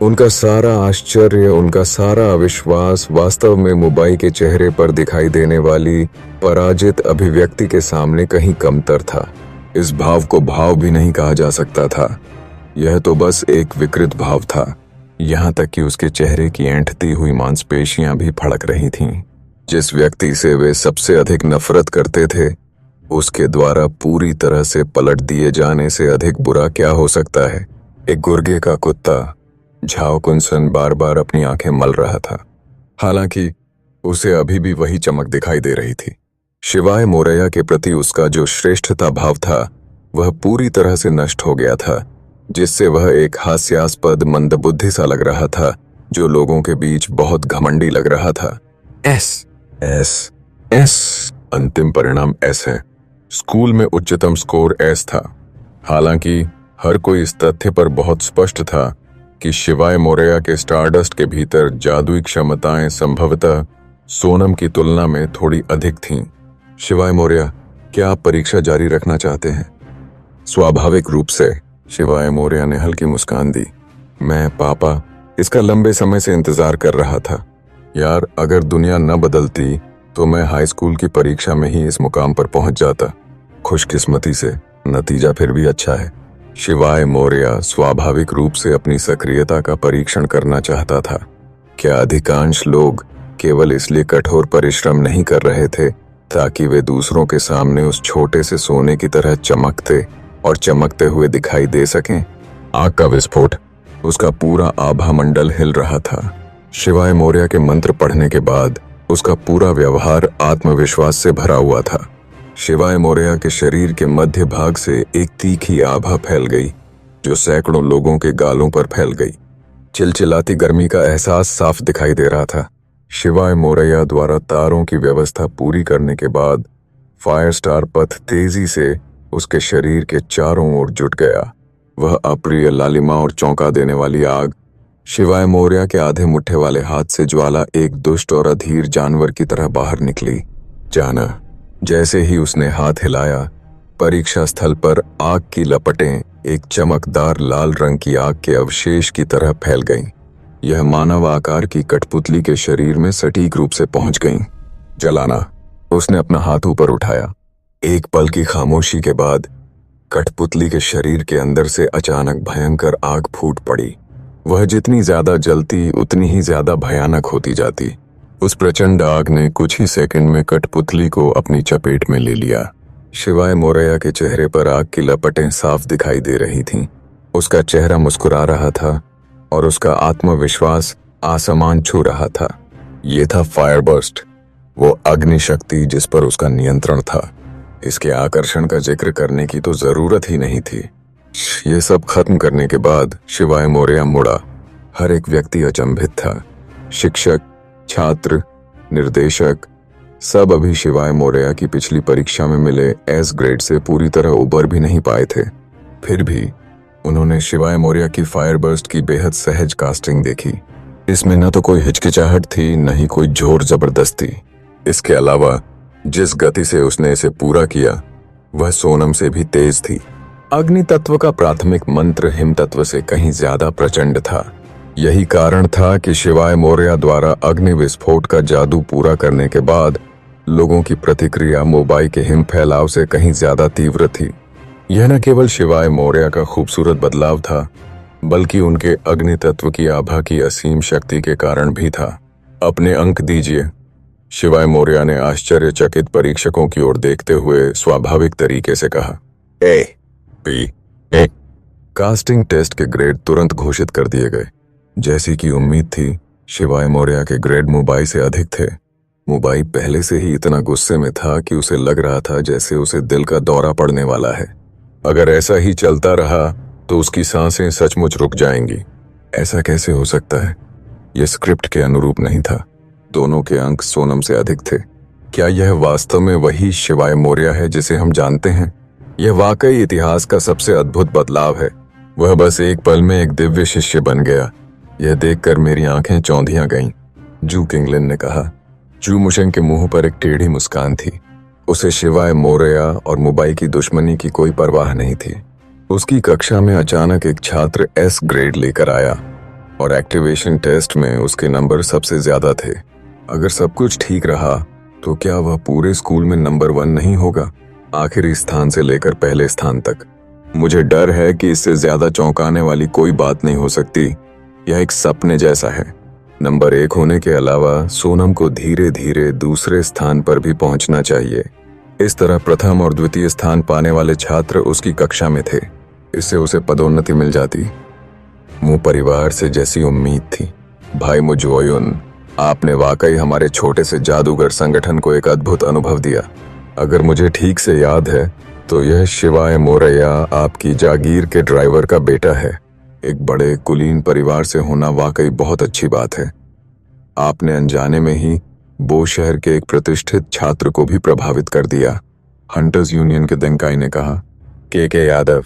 A: उनका सारा आश्चर्य, उनका सारा अविश्वास वास्तव में मुबाई के चेहरे पर दिखाई देने वाली पराजित अभिव्यक्ति के सामने कहीं कमतर था। इस भाव को भाव भी नहीं कहा जा सकता था। यह तो बस एक विकृत भाव था। यहाँ तक कि उसके चेहरे की ऐंठती हुई मांसपेशियां भी फड़क रही थीं। जिस व्यक्ति से वे सबसे अधिक नफरत करते थे, उसके द्वारा पूरी तरह से पलट दिए जाने से अधिक बुरा क्या हो सकता है। एक गुर्गे का कुत्ता झाओ कुंसन बार बार अपनी आंखें मल रहा था। हालांकि उसे अभी भी वही चमक दिखाई दे रही थी। शिवाय मोरैया के प्रति उसका जो श्रेष्ठता भाव था वह पूरी तरह से नष्ट हो गया था, जिससे वह एक हास्यास्पद मंदबुद्धि सा लग रहा था जो लोगों के बीच बहुत घमंडी लग रहा था। एस एस एस अंतिम परिणाम एस है। स्कूल में उच्चतम स्कोर एस था। हालांकि हर कोई इस तथ्य पर बहुत स्पष्ट था कि शिवाय मोरैया के स्टारडस्ट के भीतर जादुई क्षमताएं संभवतः सोनम की तुलना में थोड़ी अधिक थीं। शिवाय मोरैया, क्या आप परीक्षा जारी रखना चाहते हैं? स्वाभाविक रूप से शिवाय मोरैया ने हल्की मुस्कान दी। मैं पापा, इसका लंबे समय से इंतजार कर रहा था। यार, अगर दुनिया न बदलती तो मैं हाई स्कूल की परीक्षा में ही इस मुकाम पर पहुंच जाता। खुशकिस्मती से नतीजा फिर भी अच्छा है। शिवाय मोरैया स्वाभाविक रूप से अपनी सक्रियता का परीक्षण करना चाहता था। क्या अधिकांश लोग केवल इसलिए कठोर परिश्रम नहीं कर रहे थे ताकि वे दूसरों के सामने उस छोटे से सोने की तरह चमकते और चमकते हुए दिखाई दे सकें? आग का विस्फोट, उसका पूरा आभा मंडल हिल रहा था। शिवाय मोरैया के मंत्र पढ़ने के बाद उसका पूरा व्यवहार आत्मविश्वास से भरा हुआ था। शिवाय मोरैया के शरीर के मध्य भाग से एक तीखी आभा फैल गई जो सैकड़ों लोगों के गालों पर फैल गई। चिलचिलाती गर्मी का एहसास साफ दिखाई दे रहा था। शिवाय मोरैया द्वारा तारों की व्यवस्था पूरी करने के बाद फायर स्टार पथ तेजी से उसके शरीर के चारों ओर जुट गया। वह अप्रिय लालिमा और चौंका देने वाली आग शिवाय मोरैया के आधे मुट्ठे वाले हाथ से ज्वाला एक दुष्ट और अधीर जानवर की तरह बाहर निकली। जाना, जैसे ही उसने हाथ हिलाया, परीक्षा स्थल पर आग की लपटें एक चमकदार लाल रंग की आग के अवशेष की तरह फैल गईं। यह मानव आकार की कठपुतली के शरीर में सटीक रूप से पहुंच गईं। जलाना, उसने अपना हाथ ऊपर उठाया। एक पल की खामोशी के बाद कठपुतली के शरीर के अंदर से अचानक भयंकर आग फूट पड़ी। वह जितनी ज्यादा जलती उतनी ही ज्यादा भयानक होती जाती। उस प्रचंड आग ने कुछ ही सेकंड में कठपुतली को अपनी चपेट में ले लिया। शिवाय मोरैया के चेहरे पर आग की लपटें साफ दिखाई दे रही थीं। उसका चेहरा मुस्कुरा रहा था और उसका आत्मविश्वास आसमान छू रहा था। ये था फायरबर्स्ट, वो अग्नि शक्ति जिस पर उसका नियंत्रण था। इसके आकर्षण का जिक्र करने की तो जरूरत ही नहीं थी। ये सब खत्म करने के बाद शिवाय मोरैया मुड़ा। हर एक व्यक्ति अचंभित था। शिक्षक, छात्र, निर्देशक, सब अभी शिवाय मोरैया की पिछली परीक्षा में मिले एस ग्रेड से पूरी तरह उबर भी नहीं पाए थे। फिर भी उन्होंने शिवाय मोरैया की फायरबर्स्ट की बेहद सहज कास्टिंग देखी। इसमें न तो कोई हिचकिचाहट थी, न ही कोई जोर जबरदस्ती। इसके अलावा जिस गति से उसने इसे पूरा किया वह सोनम से भी तेज थी। अग्नि तत्व का प्राथमिक मंत्र हिम तत्व से कहीं ज्यादा प्रचंड था। यही कारण था कि शिवाय मोरैया द्वारा अग्नि विस्फोट का जादू पूरा करने के बाद लोगों की प्रतिक्रिया मोबाइल के हिम फैलाव से कहीं ज्यादा तीव्र थी। यह न केवल शिवाय मोरैया का खूबसूरत बदलाव था, बल्कि उनके अग्नि तत्व की आभा की असीम शक्ति के कारण भी था। अपने अंक दीजिए, शिवाय मोरैया ने आश्चर्यचकित परीक्षकों की ओर देखते हुए स्वाभाविक तरीके से कहा। A P A. Casting test के ग्रेड तुरंत घोषित कर दिए गए। जैसी कि उम्मीद थी, शिवाय मोरैया के ग्रेड मोबाइल से अधिक थे। मोबाइल पहले से ही इतना गुस्से में था कि उसे लग रहा था जैसे उसे दिल का दौरा पड़ने वाला है। अगर ऐसा ही चलता रहा तो उसकी सांसें सचमुच रुक जाएंगी। ऐसा कैसे हो सकता है? यह स्क्रिप्ट के अनुरूप नहीं था। दोनों के अंक सोनम से अधिक थे। क्या यह वास्तव में वही शिवाय मोरैया है जिसे हम जानते हैं? यह वाकई इतिहास का सबसे अद्भुत बदलाव है। वह बस एक पल में एक दिव्य शिष्य बन गया। यह देखकर मेरी आंखें चौंधियां गईं, जू किंगलिन ने कहा। जू मुशंग के मुंह पर एक टेढ़ी मुस्कान थी। उसे शिवाय मोरैया और मोबाइल की दुश्मनी की कोई परवाह नहीं थी। उसकी कक्षा में अचानक एक छात्र एस ग्रेड लेकर आया और एक्टिवेशन टेस्ट में उसके नंबर सबसे ज्यादा थे। अगर सब कुछ ठीक रहा तो क्या वह पूरे स्कूल में नंबर 1 नहीं होगा, आखिरी स्थान से लेकर पहले स्थान तक? मुझे डर है कि इससे ज्यादा चौंकाने वाली कोई बात नहीं हो सकती। यह एक सपने जैसा है। नंबर 1 होने के अलावा सोनम को धीरे धीरे दूसरे स्थान पर भी पहुंचना चाहिए। इस तरह प्रथम और द्वितीय स्थान पाने वाले छात्र उसकी कक्षा में थे। इससे उसे पदोन्नति मिल जाती। मुंह परिवार से जैसी उम्मीद थी। भाई मुजोयुन, आपने वाकई हमारे छोटे से जादूगर संगठन को एक अद्भुत अनुभव दिया। अगर मुझे ठीक से याद है तो यह शिवाय मोरैया आपकी जागीर के ड्राइवर का बेटा है। एक बड़े कुलीन परिवार से होना वाकई बहुत अच्छी बात है। आपने अनजाने में ही बो शहर के एक प्रतिष्ठित छात्र को भी प्रभावित कर दिया। हंटर्स यूनियन के डेंकाई ने कहा। के यादव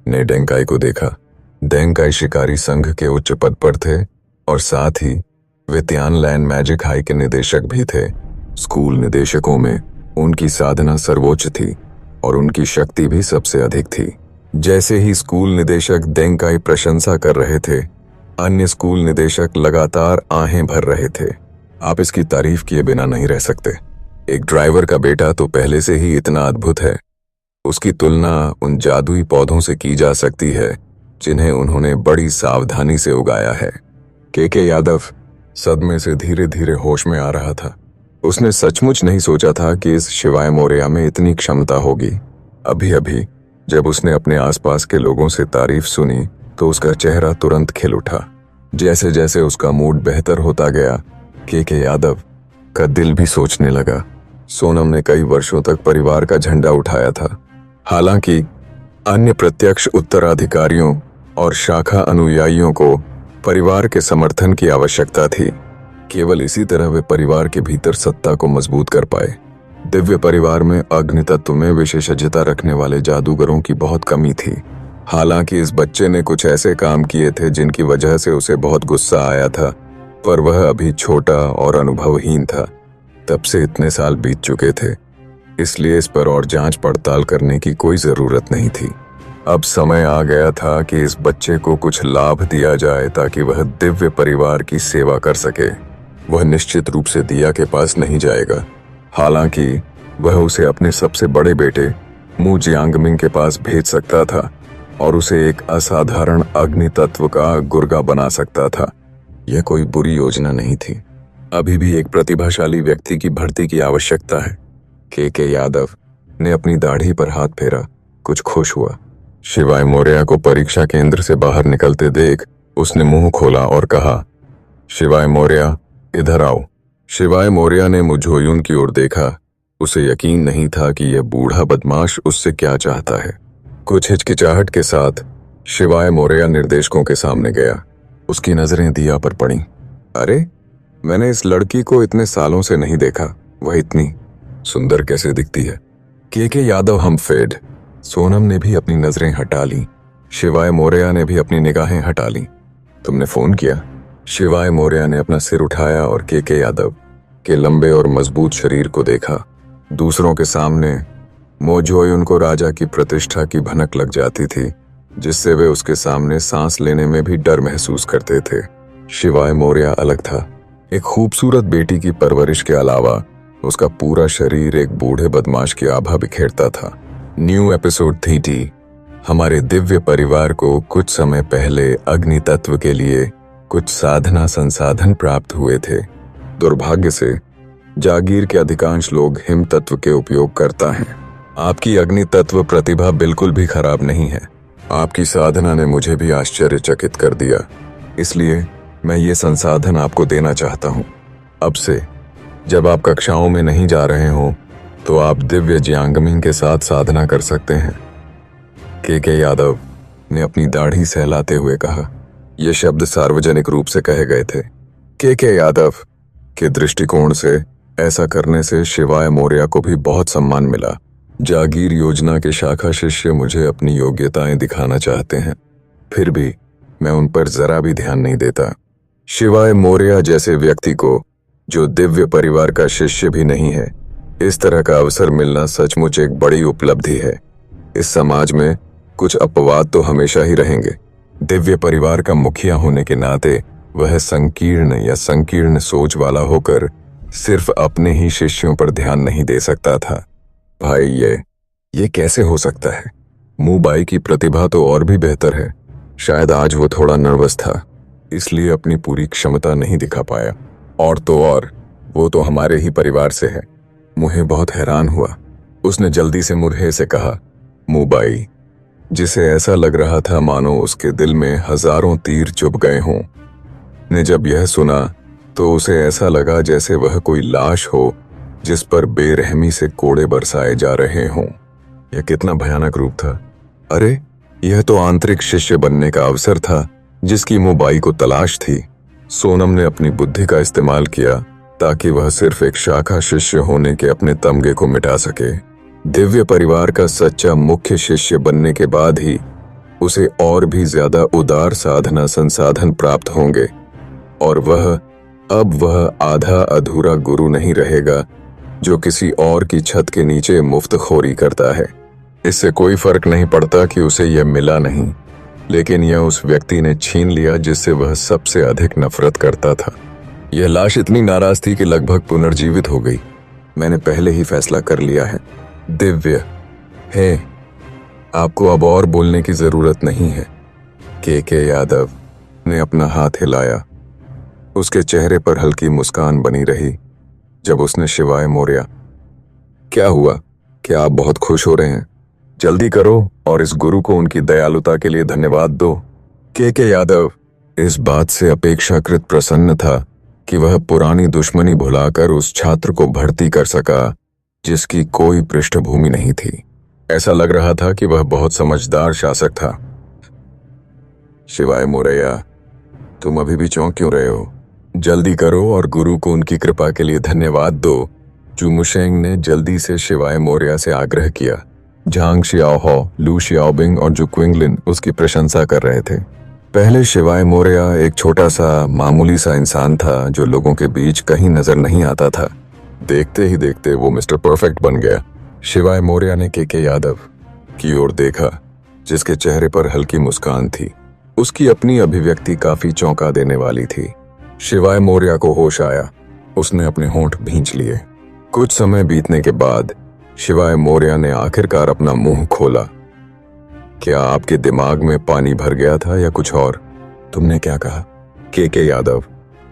A: ने डेंकाई को देखा। डेंकाई शिकारी संघ के उच्च पद पर थे और साथ ही वे त्यान लैंड मैजिक हाई के निदेशक भी थे। स्कूल निदेशकों में उनकी साधना सर्वोच्च थी और उनकी शक्ति भी सबसे अधिक थी। जैसे ही स्कूल निदेशक डेंकाई प्रशंसा कर रहे थे, अन्य स्कूल निदेशक लगातार आहें भर रहे थे। आप इसकी तारीफ किए बिना नहीं रह सकते। एक ड्राइवर का बेटा तो पहले से ही इतना अद्भुत है। उसकी तुलना उन जादुई पौधों से की जा सकती है जिन्हें उन्होंने बड़ी सावधानी से उगाया है। के यादव सदमे से धीरे धीरे होश में आ रहा था। उसने सचमुच नहीं सोचा था कि इस शिवाय मोरैया में इतनी क्षमता होगी। अभी अभी जब उसने अपने आसपास के लोगों से तारीफ सुनी तो उसका चेहरा तुरंत खिल उठा। जैसे जैसे उसका मूड बेहतर होता गया, के यादव का दिल भी सोचने लगा। सोनम ने कई वर्षों तक परिवार का झंडा उठाया था। हालांकि अन्य प्रत्यक्ष उत्तराधिकारियों और शाखा अनुयायियों को परिवार के समर्थन की आवश्यकता थी। केवल इसी तरह वे परिवार के भीतर सत्ता को मजबूत कर पाए। दिव्य परिवार में अग्नि तत्व में विशेषज्ञता रखने वाले जादूगरों की बहुत कमी थी। हालांकि इस बच्चे ने कुछ ऐसे काम किए थे जिनकी वजह से उसे बहुत गुस्सा आया था, पर वह अभी छोटा और अनुभवहीन था। तब से इतने साल बीत चुके थे, इसलिए इस पर और जांच पड़ताल करने की कोई जरूरत नहीं थी। अब समय आ गया था कि इस बच्चे को कुछ लाभ दिया जाए ताकि वह दिव्य परिवार की सेवा कर सके। वह निश्चित रूप से दिया के पास नहीं जाएगा। हालांकि वह उसे अपने सबसे बड़े बेटे मू जियांगमिंग के पास भेज सकता था और उसे एक असाधारण अग्नि तत्व का गुर्गा बना सकता था। यह कोई बुरी योजना नहीं थी। अभी भी एक प्रतिभाशाली व्यक्ति की भर्ती की आवश्यकता है। के यादव ने अपनी दाढ़ी पर हाथ फेरा। कुछ खुश हुआ। शिवाय मोरैया को परीक्षा केंद्र से बाहर निकलते देख उसने मुंह खोला और कहा, शिवाय मोरैया इधर आओ। शिवाय मोरैया ने मुझोयुन की ओर देखा। उसे यकीन नहीं था कि यह बूढ़ा बदमाश उससे क्या चाहता है। कुछ हिचकिचाहट के साथ शिवाय मोरैया निर्देशकों के सामने गया। उसकी नजरें दिया पर पड़ी। अरे, मैंने इस लड़की को इतने सालों से नहीं देखा। वह इतनी सुंदर कैसे दिखती है। के यादव हम फेड। सोनम ने भी अपनी नजरें हटा ली। शिवाय मोरैया ने भी अपनी निगाहें हटा ली। तुमने फोन किया? शिवाय मोरैया ने अपना सिर उठाया और के यादव के लंबे और मजबूत शरीर को देखा। दूसरों के सामने मोजोयुन को राजा की प्रतिष्ठा की भनक लग जाती थी, जिससे वे उसके सामने सांस लेने में भी डर महसूस करते थे। शिवाय मोरैया अलग था। एक खूबसूरत बेटी की परवरिश के अलावा उसका पूरा शरीर एक बूढ़े बदमाश की आभा बिखेरता था। New episode 30। हमारे दिव्य परिवार को कुछ समय पहले अग्नि तत्व के लिए कुछ साधना संसाधन प्राप्त हुए थे। दुर्भाग्य से जागीर के अधिकांश लोग हिम तत्व के उपयोग करता हैं। आपकी अग्नि तत्व प्रतिभा बिल्कुल भी खराब नहीं है। आपकी साधना ने मुझे भी आश्चर्यचकित कर दिया, इसलिए मैं ये संसाधन आपको देना चाहता हूँ। अब से जब आप कक्षाओं में नहीं जा रहे हो तो आप दिव्य जियांगमिंग के साथ साधना कर सकते हैं। के यादव ने अपनी दाढ़ी सहलाते हुए कहा। यह शब्द सार्वजनिक रूप से कहे गए थे। के यादव के दृष्टिकोण से ऐसा करने से शिवाय मोरैया को भी बहुत सम्मान मिला। जागीर योजना के शाखा शिष्य मुझे अपनी योग्यताएं दिखाना चाहते हैं, फिर भी मैं उन पर जरा भी ध्यान नहीं देता। शिवाय मोरैया जैसे व्यक्ति को, जो दिव्य परिवार का शिष्य भी नहीं है, इस तरह का अवसर मिलना सचमुच एक बड़ी उपलब्धि है। इस समाज में कुछ अपवाद तो हमेशा ही रहेंगे। दिव्य परिवार का मुखिया होने के नाते वह संकीर्ण सोच वाला होकर सिर्फ अपने ही शिष्यों पर ध्यान नहीं दे सकता था। भाई, ये कैसे हो सकता है? मुबाई की प्रतिभा तो और भी बेहतर है। शायद आज वो थोड़ा नर्वस था, इसलिए अपनी पूरी क्षमता नहीं दिखा पाया। और तो और वो तो हमारे ही परिवार से है। मुहे बहुत हैरान हुआ। उसने जल्दी से मुरहे से कहा, मुबाई, जिसे ऐसा लग रहा था मानो उसके दिल में हजारों तीर चुभ गए हों, ने जब यह सुना तो उसे ऐसा लगा जैसे वह कोई लाश हो जिस पर बेरहमी से कोड़े बरसाए जा रहे हों। यह कितना भयानक रूप था। अरे, यह तो आंतरिक शिष्य बनने का अवसर था जिसकी मुबाई को तलाश थी। सोनम ने अपनी बुद्धि का इस्तेमाल किया ताकि वह सिर्फ एक शाखा शिष्य होने के अपने तमगे को मिटा सके। दिव्य परिवार का सच्चा मुख्य शिष्य बनने के बाद ही उसे और भी ज्यादा उदार साधना संसाधन प्राप्त होंगे और वह आधा अधूरा गुरु नहीं रहेगा जो किसी और की छत के नीचे मुफ्तखोरी करता है। इससे कोई फर्क नहीं पड़ता कि उसे यह मिला नहीं, लेकिन यह उस व्यक्ति ने छीन लिया जिससे वह सबसे अधिक नफरत करता था। यह लाश इतनी नाराज थी कि लगभग पुनर्जीवित हो गई। मैंने पहले ही फैसला कर लिया है। दिव्य है, आपको अब और बोलने की जरूरत नहीं है। के यादव ने अपना हाथ हिलाया। उसके चेहरे पर हल्की मुस्कान बनी रही जब उसने शिवाय मौर्य। क्या हुआ? क्या आप बहुत खुश हो रहे हैं? जल्दी करो और इस गुरु को उनकी दयालुता के लिए धन्यवाद दो। के यादव इस बात से अपेक्षाकृत प्रसन्न था कि वह पुरानी दुश्मनी भुलाकर उस छात्र को भर्ती कर सका जिसकी कोई पृष्ठभूमि नहीं थी। ऐसा लग रहा था कि वह बहुत समझदार शासक था। शिवाय मौर्य, तुम अभी भी चौंक क्यों रहे हो? जल्दी करो और गुरु को उनकी कृपा के लिए धन्यवाद दो। जूमुशेंग ने जल्दी से शिवाय मौर्य से आग्रह किया। झांग शियाओहो, लू शियाओबिंग और जू क्विंगलिन उसकी प्रशंसा कर रहे थे। पहले शिवाय मौर्य एक छोटा सा मामूली सा इंसान था जो लोगों के बीच कहीं नजर नहीं आता था। देखते ही देखते वो मिस्टर परफेक्ट बन गया। शिवाय मौर्य ने के यादव की ओर देखा जिसके चेहरे पर हल्की मुस्कान थी। उसकी अपनी अभिव्यक्ति काफी चौंका देने वाली थी। शिवाय मौर्य को होश आया। उसने अपने होंठ भींच लिए। कुछ समय बीतने के बाद शिवाय मौर्य ने आखिरकार अपना मुंह खोला। क्या आपके दिमाग में पानी भर गया था या कुछ और? तुमने क्या कहा? के यादव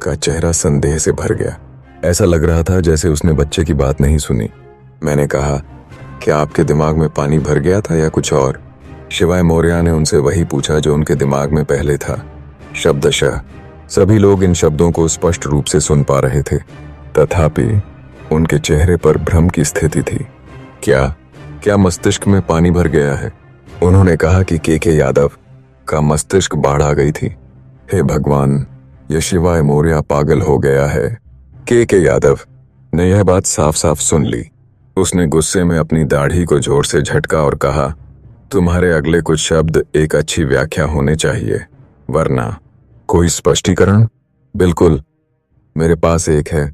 A: का चेहरा संदेह से भर गया। ऐसा लग रहा था जैसे उसने बच्चे की बात नहीं सुनी। मैंने कहा, क्या आपके दिमाग में पानी भर गया था या कुछ और? शिवाय मौर्य ने उनसे वही पूछा जो उनके दिमाग में पहले था। शब्दशः सभी लोग इन शब्दों को स्पष्ट रूप से सुन पा रहे थे, तथापि उनके चेहरे पर भ्रम की स्थिति थी। क्या मस्तिष्क में पानी भर गया है? उन्होंने कहा कि के यादव का मस्तिष्क बाढ़ आ गई थी। हे भगवान, यह शिवाय मौर्य पागल हो गया है। के यादव ने यह बात साफ साफ सुन ली। उसने गुस्से में अपनी दाढ़ी को जोर से झटका और कहा, तुम्हारे अगले कुछ शब्द एक अच्छी व्याख्या होने चाहिए, वरना कोई स्पष्टीकरण? बिल्कुल, मेरे पास एक है।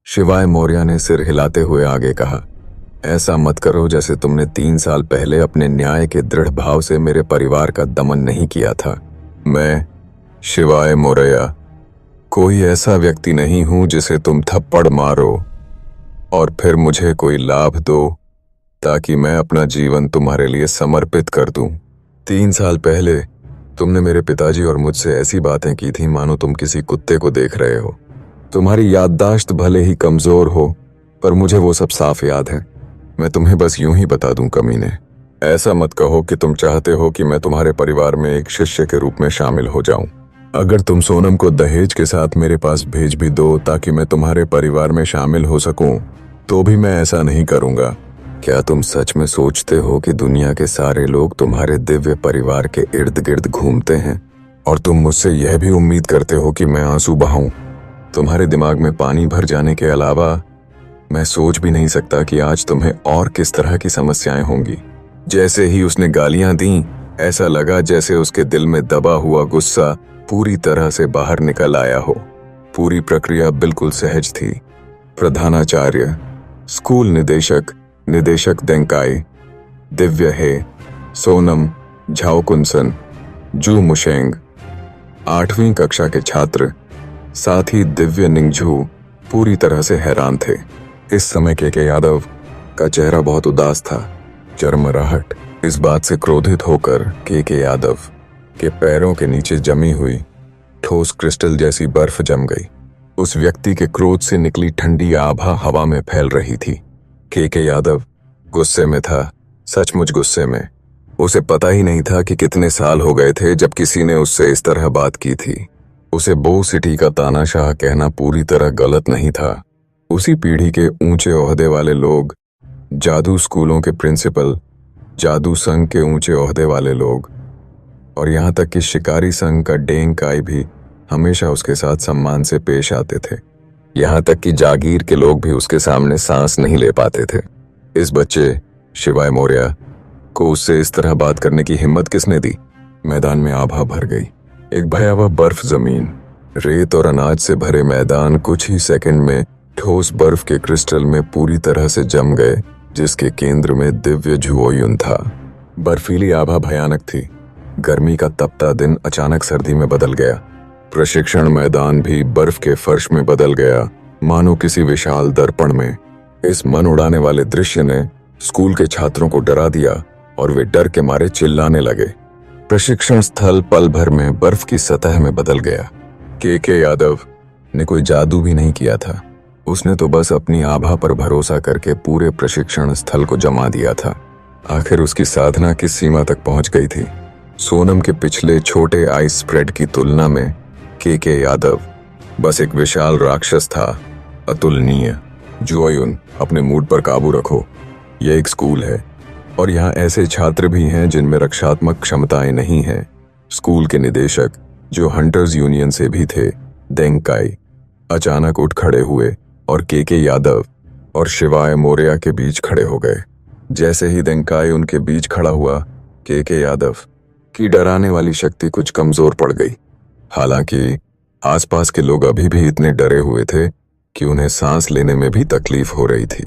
A: शिवाय मौर्य ने सिर हिलाते हुए आगे कहा, ऐसा मत करो जैसे तुमने 3 साल पहले अपने न्याय के दृढ़ भाव से मेरे परिवार का दमन नहीं किया था। मैं शिवाय मौर्य कोई ऐसा व्यक्ति नहीं हूं जिसे तुम थप्पड़ मारो और फिर मुझे कोई लाभ दो ताकि मैं अपना जीवन तुम्हारे लिए समर्पित कर दूं। 3 साल पहले तुमने मेरे पिताजी और मुझसे ऐसी बातें की थी मानो तुम किसी कुत्ते को देख रहे हो। तुम्हारी याददाश्त भले ही कमजोर हो, पर मुझे वो सब साफ याद है। मैं तुम्हें बस यूं ही बता दूं कमीने। ऐसा मत कहो कि तुम चाहते हो कि मैं तुम्हारे परिवार में एक शिष्य के रूप में शामिल हो जाऊं। अगर तुम सोनम को दहेज के साथ मेरे पास भेज भी दो ताकि मैं तुम्हारे परिवार में शामिल हो सकूं, तो भी मैं ऐसा नहीं करूंगा। क्या तुम सच में सोचते हो कि दुनिया के सारे लोग तुम्हारे दिव्य परिवार के इर्द गिर्द घूमते हैं और तुम मुझसे यह भी उम्मीद करते हो कि मैं आंसू बहाऊं? तुम्हारे दिमाग में पानी भर जाने के अलावा मैं सोच भी नहीं सकता कि आज तुम्हें और किस तरह की समस्याएं होंगी। जैसे ही उसने गालियां दी, ऐसा लगा जैसे उसके दिल में दबा हुआ गुस्सा पूरी तरह से बाहर निकल आया हो। पूरी प्रक्रिया बिल्कुल सहज थी। प्रधानाचार्य, स्कूल निदेशक देंकाई, दिव्य हे, सोनम, झाओ कुंसन, जू मुशेंग, 8वीं कक्षा के छात्र, साथ ही दिव्य निंगझू पूरी तरह से हैरान थे। इस समय के यादव का चेहरा बहुत उदास था। चरमराहट इस बात से क्रोधित होकर के यादव के पैरों के नीचे जमी हुई ठोस क्रिस्टल जैसी बर्फ जम गई। उस व्यक्ति के क्रोध से निकली ठंडी आभा हवा में फैल रही थी। के यादव गुस्से में था, सचमुच गुस्से में। उसे पता ही नहीं था कि कितने साल हो गए थे जब किसी ने उससे इस तरह बात की थी। उसे बो सिटी का तानाशाह कहना पूरी तरह गलत नहीं था। उसी पीढ़ी के ऊंचे ओहदे वाले लोग, जादू स्कूलों के प्रिंसिपल, जादू संघ के ऊंचे ओहदे वाले लोग और यहाँ तक कि शिकारी संघ का डेंग काई भी हमेशा उसके साथ सम्मान से पेश आते थे। यहाँ तक कि जागीर के लोग भी उसके सामने सांस नहीं ले पाते थे। इस बच्चे शिवाय मौर्य को उससे इस तरह बात करने की हिम्मत किसने दी? मैदान में आभा भर गई। एक भयावह बर्फ जमीन, रेत और अनाज से भरे मैदान कुछ ही सेकंड में ठोस बर्फ के क्रिस्टल में पूरी तरह से जम गए, जिसके केंद्र में दिव्य जुओयुन था। बर्फीली आभा भयानक थी। गर्मी का तपता दिन अचानक सर्दी में बदल गया। प्रशिक्षण मैदान भी बर्फ के फर्श में बदल गया, मानो किसी विशाल दर्पण में। इस मन उड़ाने वाले दृश्य ने स्कूल के छात्रों को डरा दिया और वे डर के मारे चिल्लाने लगे। प्रशिक्षण स्थल पल भर में बर्फ की सतह में बदल गया। के यादव ने कोई जादू भी नहीं किया था। उसने तो बस अपनी आभा पर भरोसा करके पूरे प्रशिक्षण स्थल को जमा दिया था। आखिर उसकी साधना किस सीमा तक पहुंच गई थी? सोनम के पिछले छोटे आइस स्प्रेड की तुलना में के यादव बस एक विशाल राक्षस था, अतुलनीय। जुओयुन, अपने मूड पर काबू रखो। यह एक स्कूल है और यहाँ ऐसे छात्र भी हैं जिनमें रक्षात्मक क्षमताएं नहीं हैं। स्कूल के निदेशक, जो हंटर्स यूनियन से भी थे, डेंग काई, अचानक उठ खड़े हुए और के यादव और शिवाय मौर्य के बीच खड़े हो गए। जैसे ही डेंग काई उनके बीच खड़ा हुआ, के यादव की डराने वाली शक्ति कुछ कमजोर पड़ गई। हालांकि आसपास के लोग अभी भी इतने डरे हुए थे कि उन्हें सांस लेने में भी तकलीफ हो रही थी।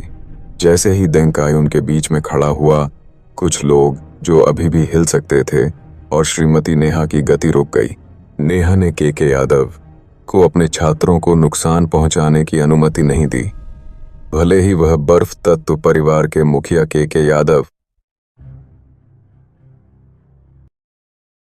A: जैसे ही डेंग काई उनके बीच में खड़ा हुआ, कुछ लोग जो अभी भी हिल सकते थे और श्रीमती नेहा की गति रुक गई। नेहा ने के यादव को अपने छात्रों को नुकसान पहुंचाने की अनुमति नहीं दी। भले ही वह बर्फ तत्व परिवार के मुखिया के यादव